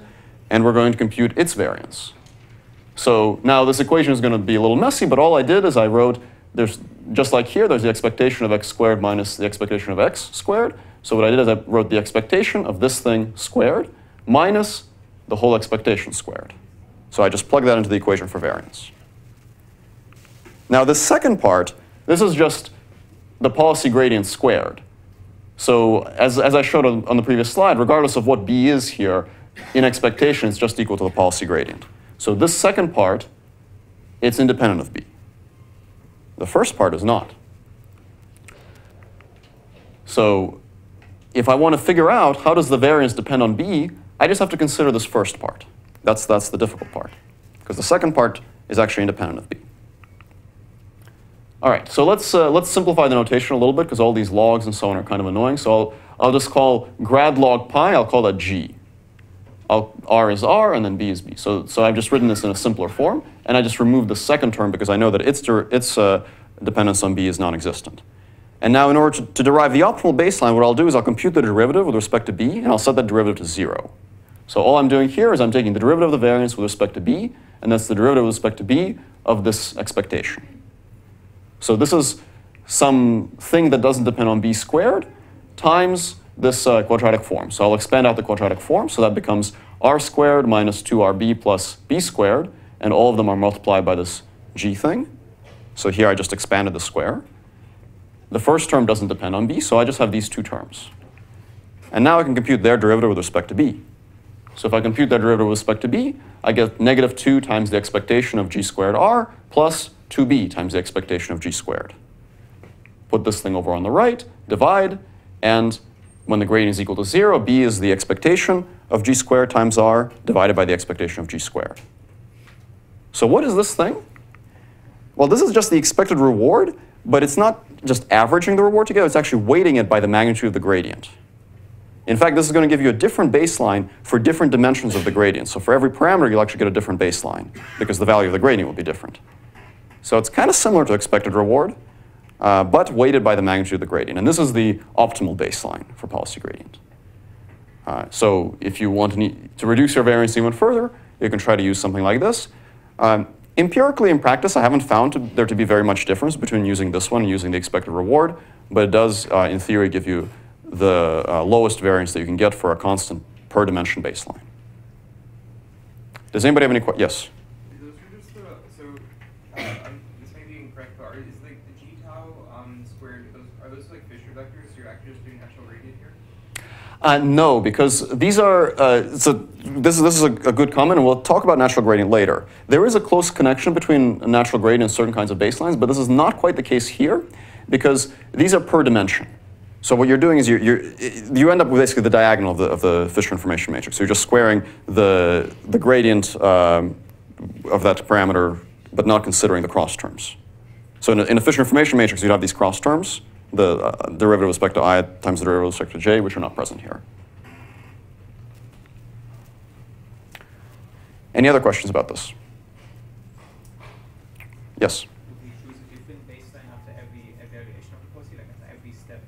and we're going to compute its variance. So now this equation is going to be a little messy, but all I did is I wrote, just like here, there's the expectation of x squared minus the expectation of x squared. So what I did is I wrote the expectation of this thing squared minus the whole expectation squared. So I just plug that into the equation for variance. Now this second part, this is just the policy gradient squared. So as I showed on the previous slide, regardless of what b is here, in expectation, it's just equal to the policy gradient. So this second part, it's independent of b. The first part is not. So if I want to figure out how does the variance depend on B, I just have to consider this first part. That's the difficult part, because the second part is actually independent of B. All right, so let's simplify the notation a little bit, because all these logs and so on are kind of annoying. So I'll just call grad log pi, I'll call that G. R is R, and then B is B. So I've just written this in a simpler form, and I just removed the second term because I know that its dependence on B is non-existent. And now in order to derive the optimal baseline, what I'll do is I'll compute the derivative with respect to B, and I'll set that derivative to 0. So all I'm doing here is I'm taking the derivative of the variance with respect to B, and that's the derivative with respect to B of this expectation. So this is something that doesn't depend on B squared times this quadratic form. So I'll expand out the quadratic form, so that becomes R squared minus 2RB plus B squared, and all of them are multiplied by this G thing. So here I just expanded the square. The first term doesn't depend on B, so I just have these two terms. And now I can compute their derivative with respect to B. So if I compute their derivative with respect to B, I get negative 2 times the expectation of G squared R plus 2B times the expectation of G squared. Put this thing over on the right, divide, and when the gradient is equal to 0, B is the expectation of G squared times R divided by the expectation of G squared. So what is this thing? Well, this is just the expected reward, but it's not just averaging the reward together, it's actually weighting it by the magnitude of the gradient. In fact, this is going to give you a different baseline for different dimensions of the gradient. So for every parameter, you'll actually get a different baseline, because the value of the gradient will be different. So it's kind of similar to expected reward, but weighted by the magnitude of the gradient. And this is the optimal baseline for policy gradient. So if you want to reduce your variance even further, you can try to use something like this. Empirically, in practice, I haven't found there to be very much difference between using this one and using the expected reward, but it does, in theory, give you the lowest variance that you can get for a constant per dimension baseline. Does anybody have any questions? Yes? Those are just this may be incorrect, but is like the G tau squared, are those like Fisher vectors? So you're actually just doing natural gradient here? No, because these are, this is a good comment, and we'll talk about natural gradient later. There is a close connection between a natural gradient and certain kinds of baselines, but this is not quite the case here, because these are per dimension. So what you're doing is you end up with basically the diagonal of the Fisher information matrix. So you're just squaring the gradient of that parameter, but not considering the cross terms. So in a Fisher information matrix, you'd have these cross terms, the derivative with respect to I times the derivative with respect to j, which are not present here. Any other questions about this? Yes? Would you choose a different baseline after every evaluation of the policy, like after every step?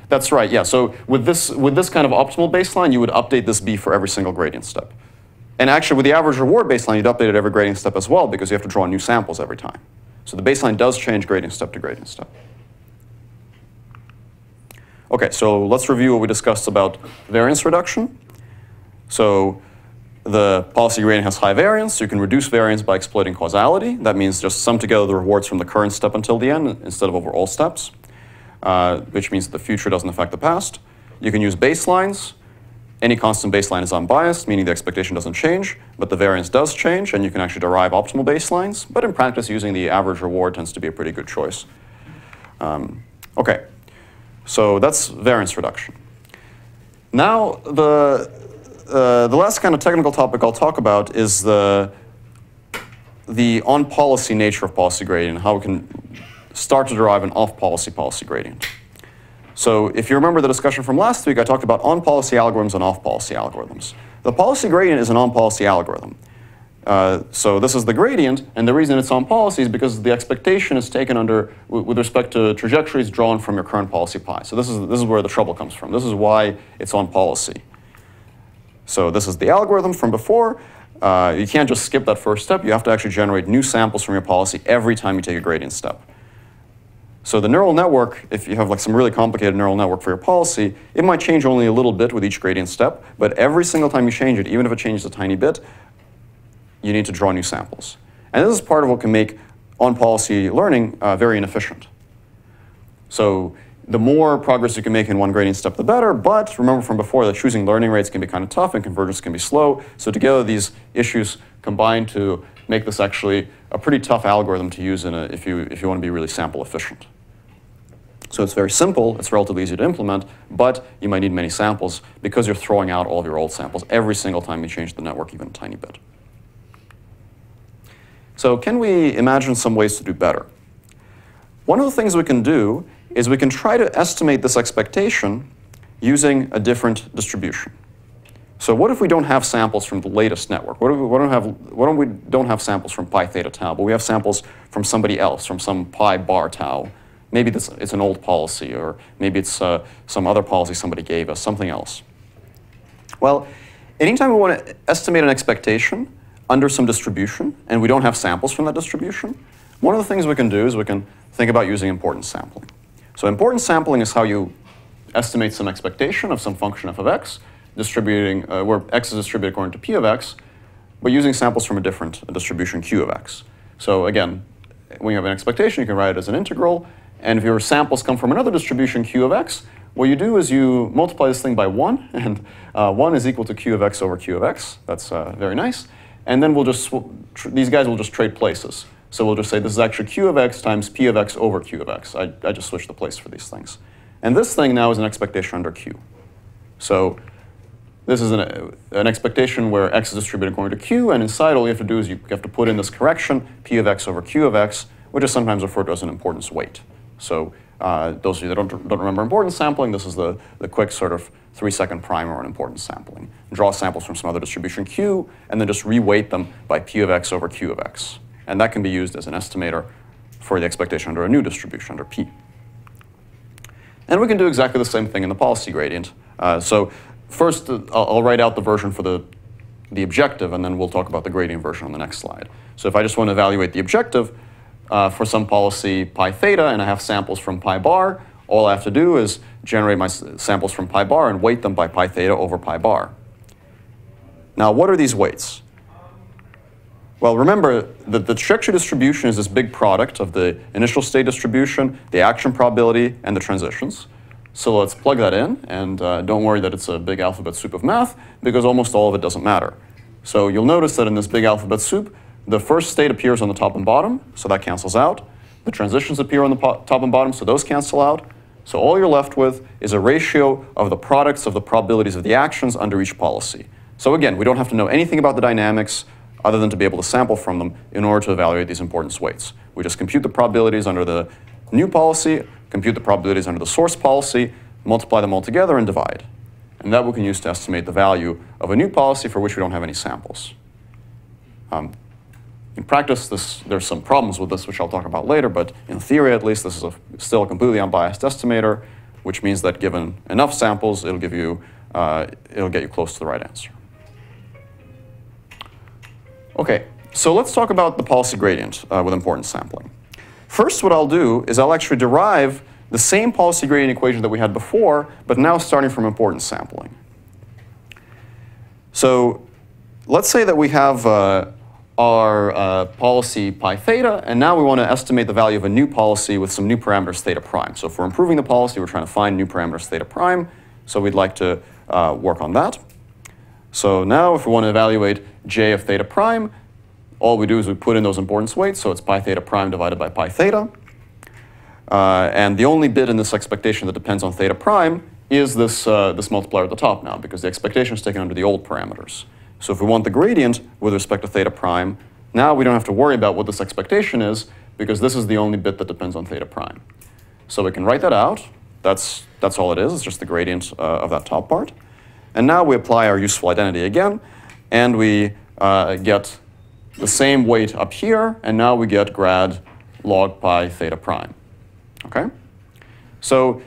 That's right, yeah. So with this kind of optimal baseline, you would update this B for every single gradient step. And actually, with the average reward baseline, you'd update it every gradient step as well, because you have to draw new samples every time. So the baseline does change gradient step to gradient step. OK, so let's review what we discussed about variance reduction. So the policy gradient has high variance, so you can reduce variance by exploiting causality. That means just sum together the rewards from the current step until the end instead of over all steps, which means that the future doesn't affect the past. You can use baselines. Any constant baseline is unbiased, meaning the expectation doesn't change, but the variance does change, and you can actually derive optimal baselines. But in practice, using the average reward tends to be a pretty good choice. OK, so that's variance reduction. Now, the last kind of technical topic I'll talk about is the on-policy nature of policy gradient, how we can start to derive an off-policy policy gradient. So if you remember the discussion from last week, I talked about on-policy algorithms and off-policy algorithms. The policy gradient is an on-policy algorithm. So this is the gradient, and the reason it's on-policy is because the expectation is taken with respect to trajectories drawn from your current policy pi. So this is where the trouble comes from. This is why it's on-policy. So this is the algorithm from before. You can't just skip that first step. You have to actually generate new samples from your policy every time you take a gradient step. So the neural network, if you have like some really complicated neural network for your policy, it might change only a little bit with each gradient step, but every single time you change it, even if it changes a tiny bit, you need to draw new samples. And this is part of what can make on-policy learning very inefficient. So the more progress you can make in one gradient step, the better. But remember from before that choosing learning rates can be kind of tough and convergence can be slow. So together, these issues combine to make this actually a pretty tough algorithm to use if you want to be really sample efficient. So it's very simple. It's relatively easy to implement, but you might need many samples because you're throwing out all of your old samples every single time you change the network even a tiny bit. So can we imagine some ways to do better? One of the things we can do is we can try to estimate this expectation using a different distribution. So what if we don't have samples from the latest network? What if we don't have samples from pi theta tau, but we have samples from somebody else, from some pi bar tau? Maybe it's an old policy, or maybe it's some other policy somebody gave us, something else. Well, anytime we want to estimate an expectation under some distribution, and we don't have samples from that distribution, one of the things we can do is we can think about using importance sampling. So importance sampling is how you estimate some expectation of some function f of x, distributing where x is distributed according to p of x, but using samples from a different distribution q of x. So again, when you have an expectation, you can write it as an integral. And if your samples come from another distribution q of x, what you do is you multiply this thing by 1, and 1 is equal to q of x over q of x. That's very nice. And then we'll just these guys will just trade places. So we'll just say this is actually q of x times p of x over q of x. I just switched the place for these things. And this thing now is an expectation under q. So this is an expectation where x is distributed according to q, and inside all you have to do is you have to put in this correction, p of x over q of x, which is sometimes referred to as an importance weight. So those of you that don't remember importance sampling, this is the quick sort of 3-second primer on importance sampling. Draw samples from some other distribution q, and then just reweight them by p of x over q of x. And that can be used as an estimator for the expectation under a new distribution, under p. And we can do exactly the same thing in the policy gradient. So first, I'll write out the version for the objective, and then we'll talk about the gradient version on the next slide. So if I just want to evaluate the objective for some policy pi theta, and I have samples from pi bar, all I have to do is generate my samples from pi bar and weight them by pi theta over pi bar. Now, what are these weights? Well, remember that the trajectory distribution is this big product of the initial state distribution, the action probability, and the transitions. So let's plug that in, and don't worry that it's a big alphabet soup of math, because almost all of it doesn't matter. So you'll notice that in this big alphabet soup, the first state appears on the top and bottom, so that cancels out. The transitions appear on the top and bottom, so those cancel out. So all you're left with is a ratio of the products of the probabilities of the actions under each policy. So again, we don't have to know anything about the dynamics other than to be able to sample from them in order to evaluate these importance weights. We just compute the probabilities under the new policy, compute the probabilities under the source policy, multiply them all together, and divide. And that we can use to estimate the value of a new policy for which we don't have any samples. In practice, there's some problems with this, which I'll talk about later, but in theory, at least, this is still a completely unbiased estimator, which means that given enough samples, it'll get you close to the right answer. Okay, so let's talk about the policy gradient with importance sampling. First, what I'll do is I'll actually derive the same policy gradient equation that we had before, but now starting from importance sampling. So let's say that we have our policy pi theta, and now we want to estimate the value of a new policy with some new parameters theta prime. So if we're improving the policy, we're trying to find new parameters theta prime, so we'd like to work on that. So now if we want to evaluate j of theta prime, all we do is we put in those importance weights, so it's pi theta prime divided by pi theta. And the only bit in this expectation that depends on theta prime is this multiplier at the top now, because the expectation is taken under the old parameters. So if we want the gradient with respect to theta prime, now we don't have to worry about what this expectation is, because this is the only bit that depends on theta prime. So we can write that out. That's all it is. It's just the gradient of that top part. And now we apply our useful identity again, and we get the same weight up here, and now we get grad log pi theta prime. Okay? So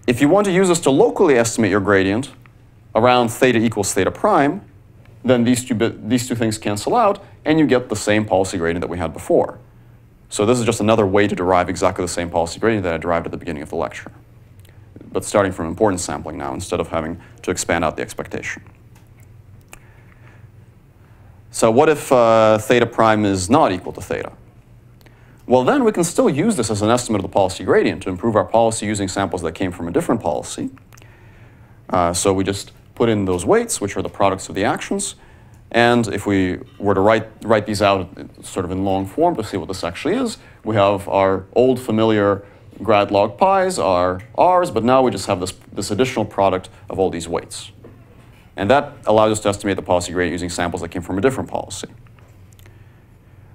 if you want to use this to locally estimate your gradient around theta equals theta prime, then these two things cancel out, and you get the same policy gradient that we had before. So this is just another way to derive exactly the same policy gradient that I derived at the beginning of the lecture, but starting from importance sampling now instead of having to expand out the expectation. So what if theta prime is not equal to theta? well, then we can still use this as an estimate of the policy gradient to improve our policy using samples that came from a different policy. So we just put in those weights, which are the products of the actions. And if we were to write these out sort of in long form to see what this actually is, we have our old familiar grad log pi's, our r's, but now we just have this additional product of all these weights. And that allows us to estimate the policy gradient using samples that came from a different policy.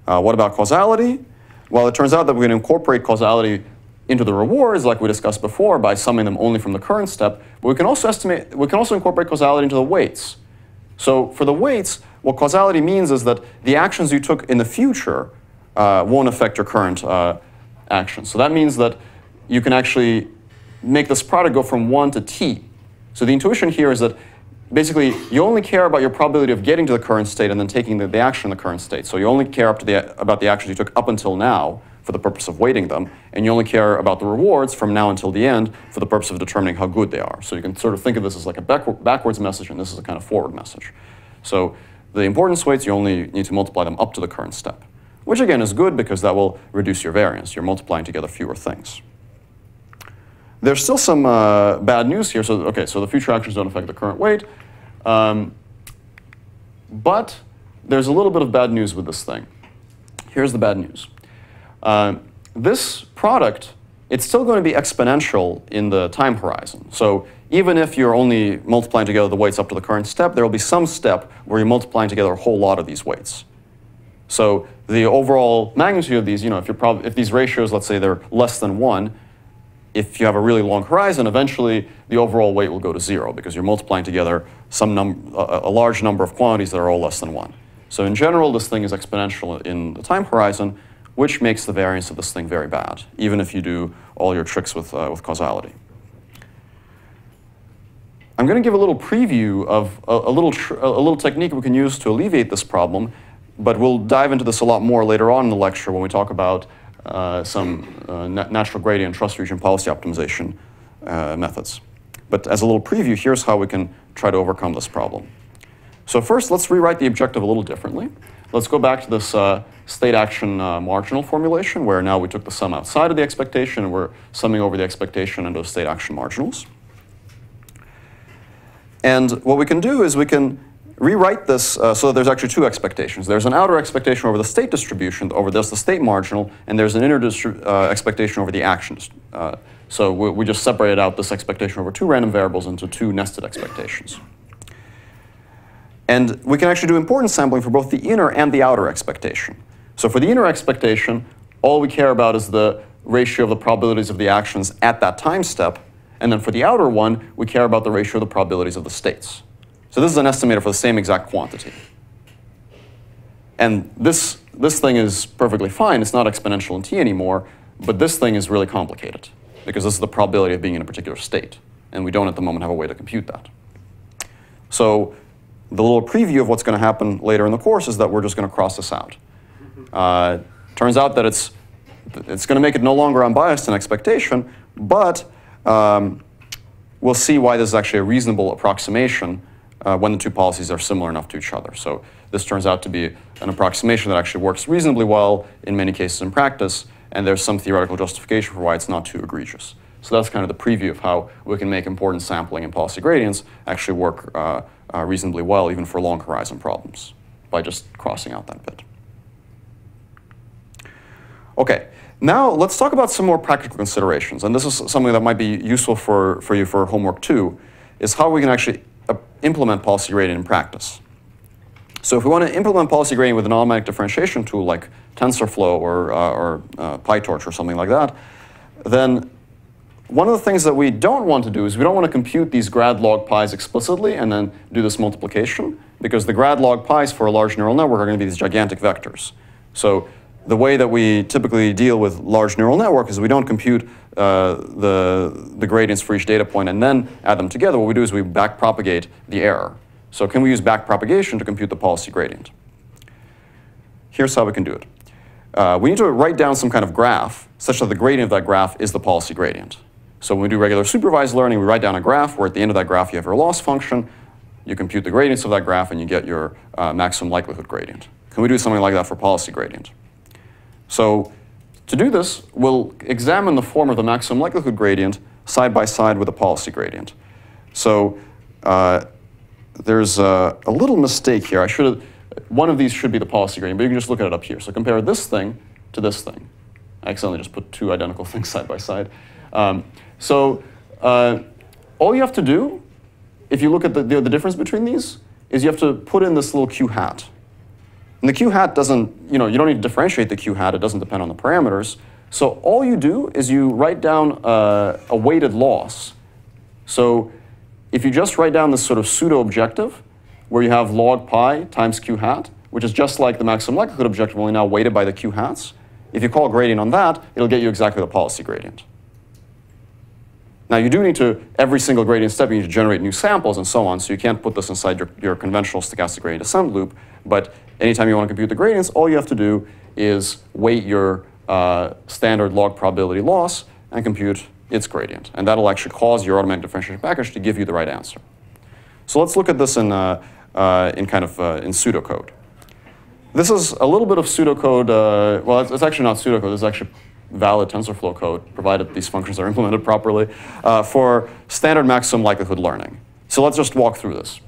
What about causality? Well, it turns out that we can incorporate causality into the rewards, like we discussed before, by summing them only from the current step. But we can also incorporate causality into the weights. So for the weights, what causality means is that the actions you took in the future won't affect your current actions. So that means that you can actually make this product go from 1 to t. So the intuition here is that basically you only care about your probability of getting to the current state and then taking the action in the current state. So you only care about the actions you took up until now for the purpose of weighting them, and you only care about the rewards from now until the end for the purpose of determining how good they are. So you can sort of think of this as like a backwards message, and this is a kind of forward message. So the importance weights, you only need to multiply them up to the current step, which again is good because that will reduce your variance. You're multiplying together fewer things. There's still some bad news here. So the future actions don't affect the current weight. But there's a little bit of bad news with this thing. Here's the bad news. This product, it's still going to be exponential in the time horizon. So even if you're only multiplying together the weights up to the current step, there will be some step where you're multiplying together a whole lot of these weights. So the overall magnitude of these, if these ratios, let's say they're less than 1, if you have a really long horizon, eventually the overall weight will go to 0 because you're multiplying together a large number of quantities that are all less than 1. So in general, this thing is exponential in the time horizon, which makes the variance of this thing very bad, even if you do all your tricks with causality. I'm going to give a little preview of a little technique we can use to alleviate this problem, but we'll dive into this a lot more later on in the lecture when we talk about some natural gradient trust region policy optimization methods. But as a little preview, here's how we can try to overcome this problem. So first, let's rewrite the objective a little differently. Let's go back to this state action marginal formulation, where now we took the sum outside of the expectation, and we're summing over the expectation and those state action marginals. And what we can do is we can rewrite this so that there's actually two expectations. There's an outer expectation over the state distribution, over the state marginal, and there's an inner expectation over the actions. So we just separated out this expectation over two random variables into two nested expectations. And we can actually do importance sampling for both the inner and the outer expectation. So for the inner expectation, all we care about is the ratio of the probabilities of the actions at that time step. And then for the outer one, we care about the ratio of the probabilities of the states. So this is an estimator for the same exact quantity. And this thing is perfectly fine. It's not exponential in t anymore. But this thing is really complicated, because this is the probability of being in a particular state. And we don't at the moment have a way to compute that. So the little preview of what's going to happen later in the course is that we're just going to cross this out. Turns out that it's going to make it no longer unbiased in expectation, but we'll see why this is actually a reasonable approximation when the two policies are similar enough to each other. So this turns out to be an approximation that actually works reasonably well in many cases in practice, and there's some theoretical justification for why it's not too egregious. So that's kind of the preview of how we can make importance sampling and policy gradients actually work reasonably well, even for long horizon problems, by just crossing out that bit. OK, now let's talk about some more practical considerations. And this is something that might be useful for you for homework 2, is how we can actually implement policy gradient in practice. So if we want to implement policy gradient with an automatic differentiation tool like TensorFlow or PyTorch or something like that, then one of the things that we don't want to do is we don't want to compute these grad log pi's explicitly and then do this multiplication, because the grad log pi's for a large neural network are going to be these gigantic vectors. So the way that we typically deal with large neural network is we don't compute the gradients for each data point and then add them together. What we do is we backpropagate the error. So can we use backpropagation to compute the policy gradient? Here's how we can do it. We need to write down some kind of graph such that the gradient of that graph is the policy gradient. So when we do regular supervised learning, we write down a graph where at the end of that graph you have your loss function, you compute the gradients of that graph, and you get your maximum likelihood gradient. Can we do something like that for policy gradient? So To do this, we'll examine the form of the maximum likelihood gradient side by side with the policy gradient. So there's a little mistake here. One of these should be the policy gradient, but you can just look at it up here. So compare this thing to this thing. I accidentally just put two identical things side by side. All you have to do, if you look at the difference between these, is you have to put in this little q hat. And the q hat doesn't, you don't need to differentiate the q hat. It doesn't depend on the parameters. So all you do is you write down a weighted loss. So if you just write down this sort of pseudo-objective, where you have log pi times q hat, which is just like the maximum likelihood objective, only now weighted by the q hats, if you call a gradient on that, it'll get you exactly the policy gradient. Now you do need to, every single gradient step, you need to generate new samples and so on, so you can't put this inside your conventional stochastic gradient descent loop, but anytime you want to compute the gradients, all you have to do is weight your standard log probability loss and compute its gradient. And that'll actually cause your automatic differentiation package to give you the right answer. So let's look at this in pseudocode. This is a little bit of pseudocode. Well, it's actually not pseudocode. This is actually valid TensorFlow code, provided these functions are implemented properly, for standard maximum likelihood learning. So let's just walk through this.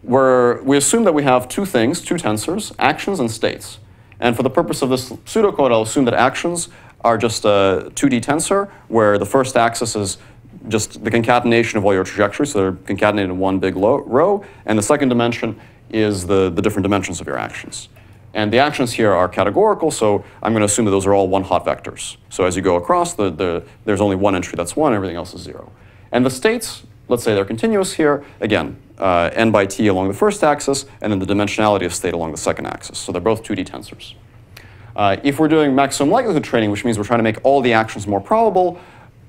We assume that we have two things, two tensors, actions and states. And for the purpose of this pseudocode, I'll assume that actions are just a 2D tensor, where the first axis is just the concatenation of all your trajectories, so they're concatenated in one big row, and the second dimension is the different dimensions of your actions. And the actions here are categorical, so I'm going to assume that those are all one-hot vectors. So as you go across, there's only one entry that's 1, everything else is 0. And the states, let's say they're continuous here, again, n by t along the first axis, and then the dimensionality of state along the second axis. So they're both 2D tensors. If we're doing maximum likelihood training, which means we're trying to make all the actions more probable,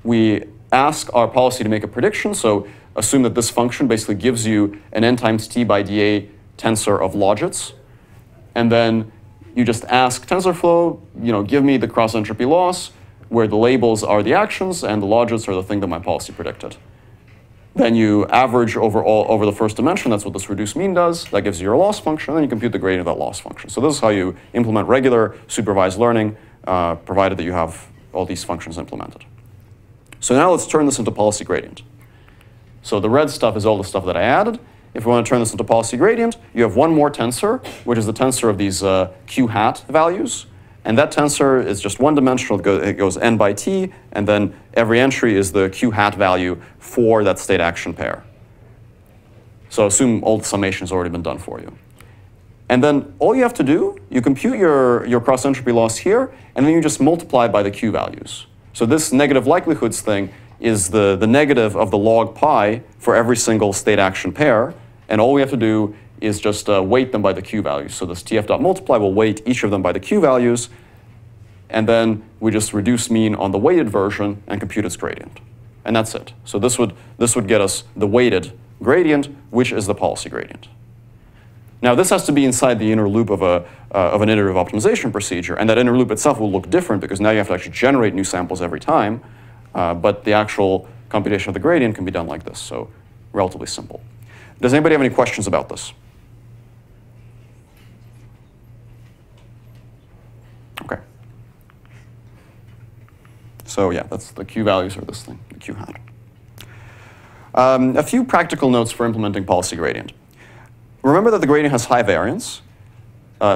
we ask our policy to make a prediction. So assume that this function basically gives you an n times t by dA tensor of logits. And then you just ask TensorFlow, give me the cross entropy loss, where the labels are the actions and the logits are the thing that my policy predicted. Then you average over the first dimension. That's what this reduced mean does. That gives you your loss function, and then you compute the gradient of that loss function. So this is how you implement regular supervised learning, provided that you have all these functions implemented. So now let's turn this into policy gradient. So the red stuff is all the stuff that I added. If we want to turn this into policy gradient, you have one more tensor, which is the tensor of these q hat values. And that tensor is just one-dimensional. It goes n by t, and then every entry is the q hat value for that state action pair. So assume all the summation has already been done for you. And then all you have to do, you compute your cross entropy loss here, and then you just multiply by the q values. So this negative likelihoods thing is the negative of the log pi for every single state action pair. And all we have to do is just weight them by the q values. So this tf.multiply will weight each of them by the q values. And then we just reduce mean on the weighted version and compute its gradient. And that's it. So this would get us the weighted gradient, which is the policy gradient. Now this has to be inside the inner loop of an iterative optimization procedure. And that inner loop itself will look different because now you have to actually generate new samples every time. But the actual computation of the gradient can be done like this. So relatively simple. Does anybody have any questions about this? OK. So yeah, that's the q values are this thing, the q hat. A few practical notes for implementing policy gradient. Remember that the gradient has high variance.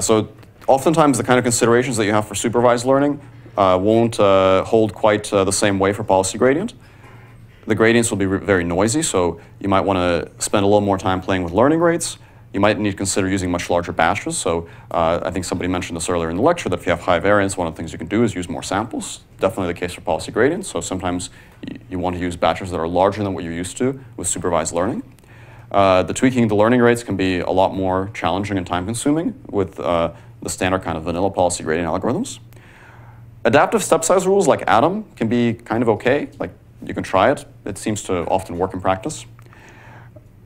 So oftentimes the kind of considerations that you have for supervised learning won't hold quite the same way for policy gradient. The gradients will be very noisy, so you might want to spend a little more time playing with learning rates. You might need to consider using much larger batches. So I think somebody mentioned this earlier in the lecture, that if you have high variance, one of the things you can do is use more samples. Definitely the case for policy gradients. So sometimes you want to use batches that are larger than what you're used to with supervised learning. The tweaking the learning rates can be a lot more challenging and time-consuming with the standard kind of vanilla policy gradient algorithms. Adaptive step size rules like Atom can be kind of OK. Like, you can try it. It seems to often work in practice.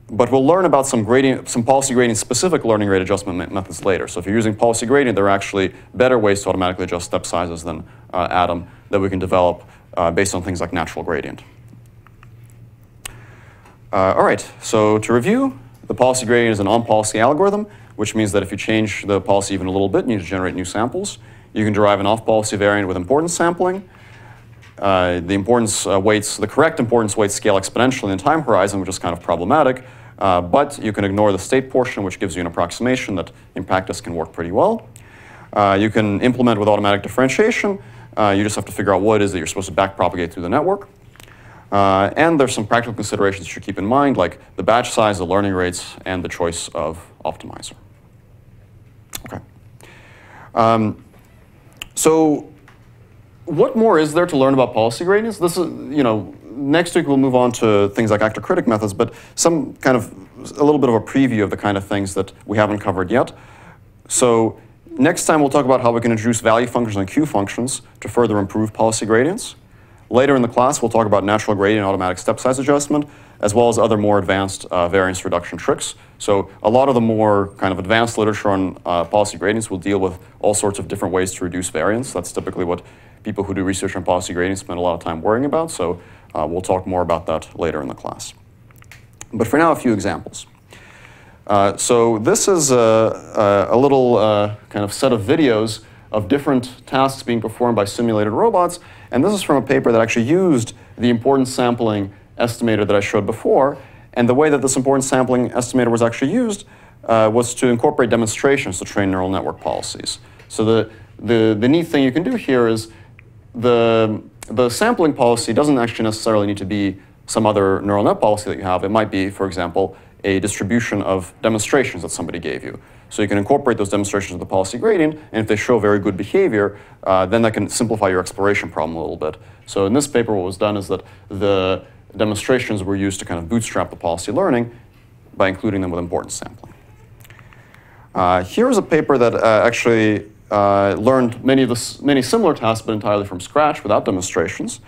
But we'll learn about some policy gradient-specific learning rate adjustment methods later. So if you're using policy gradient, there are actually better ways to automatically adjust step sizes than Atom that we can develop based on things like natural gradient. All right, so to review, the policy gradient is an on-policy algorithm, which means that if you change the policy even a little bit, you need to generate new samples. You can derive an off-policy variant with importance sampling. The correct importance weights scale exponentially in time horizon, which is kind of problematic. But you can ignore the state portion, which gives you an approximation that in practice can work pretty well. You can implement with automatic differentiation. You just have to figure out what it is that you're supposed to backpropagate through the network. And there's some practical considerations you should keep in mind, like the batch size, the learning rates, and the choice of optimizer. Okay. So what more is there to learn about policy gradients? This is, next week we'll move on to things like actor-critic methods, but some kind of, a little bit of a preview of the kind of things that we haven't covered yet. So next time we'll talk about how we can introduce value functions and Q functions to further improve policy gradients. Later in the class we'll talk about natural gradient automatic step size adjustment, as well as other more advanced variance reduction tricks. So a lot of the more kind of advanced literature on policy gradients will deal with all sorts of different ways to reduce variance. That's typically what people who do research on policy gradients spend a lot of time worrying about. So we'll talk more about that later in the class. But for now, a few examples. So this is a little kind of set of videos of different tasks being performed by simulated robots. And this is from a paper that actually used the importance sampling estimator that I showed before. And the way that this importance sampling estimator was actually used was to incorporate demonstrations to train neural network policies. So the neat thing you can do here is the sampling policy doesn't actually necessarily need to be some other neural net policy that you have. It might be, for example, a distribution of demonstrations that somebody gave you. So you can incorporate those demonstrations of the policy gradient, and if they show very good behavior, then that can simplify your exploration problem a little bit. So in this paper, what was done is that the demonstrations were used to kind of bootstrap the policy learning by including them with importance sampling. Here is a paper that actually learned many similar tasks, but entirely from scratch without demonstrations.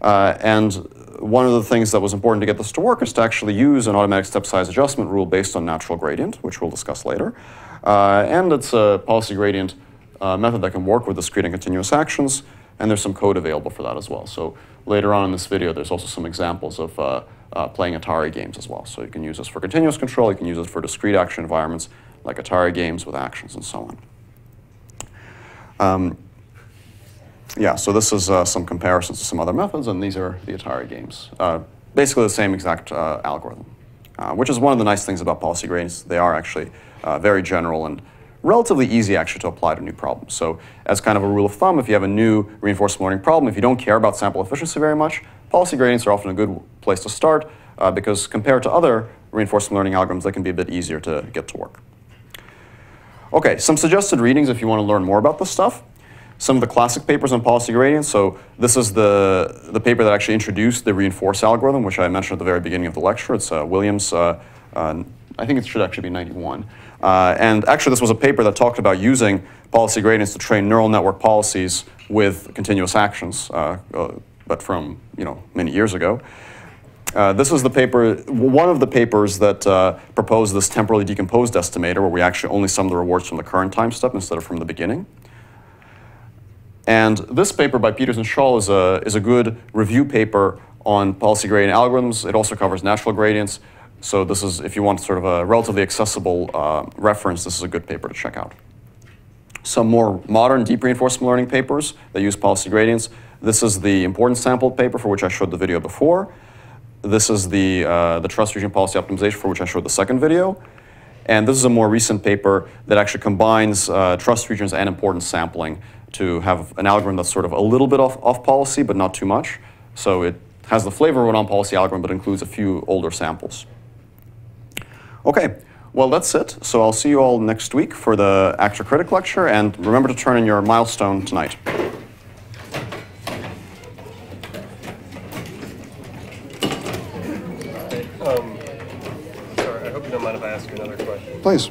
And one of the things that was important to get this to work is to actually use an automatic step size adjustment rule based on natural gradient, which we'll discuss later. And it's a policy gradient method that can work with discrete and continuous actions, and there's some code available for that as well. So later on in this video, there's also some examples of playing Atari games as well. So you can use this for continuous control, you can use it for discrete action environments like Atari games with actions and so on. Yeah, so this is some comparisons to some other methods, and these are the Atari games. Basically the same exact algorithm, which is one of the nice things about policy gradients. They are actually very general and relatively easy actually to apply to new problems. So as kind of a rule of thumb, if you have a new reinforcement learning problem, if you don't care about sample efficiency very much, policy gradients are often a good place to start because compared to other reinforcement learning algorithms, they can be a bit easier to get to work. Okay, some suggested readings if you want to learn more about this stuff. Some of the classic papers on policy gradients. So this is the paper that actually introduced the reinforce algorithm, which I mentioned at the very beginning of the lecture. It's Williams, I think it should actually be 91. And actually this was a paper that talked about using policy gradients to train neural network policies with continuous actions, but from many years ago. This is the paper, one of the papers that proposed this temporally decomposed estimator, where we actually only sum the rewards from the current time step instead of from the beginning. And this paper by Peters and Schall is a good review paper on policy gradient algorithms. It also covers natural gradients. So this is, if you want sort of a relatively accessible reference, this is a good paper to check out. Some more modern deep reinforcement learning papers that use policy gradients. This is the importance sample paper for which I showed the video before. This is the trust region policy optimization for which I showed the second video. And this is a more recent paper that actually combines trust regions and importance sampling to have an algorithm that's sort of a little bit off policy, but not too much. So it has the flavor of an on-policy algorithm, but includes a few older samples. Okay, well that's it. So I'll see you all next week for the actor-critic lecture, and remember to turn in your milestone tonight. Sorry, I hope you don't mind if I ask you another question. Please.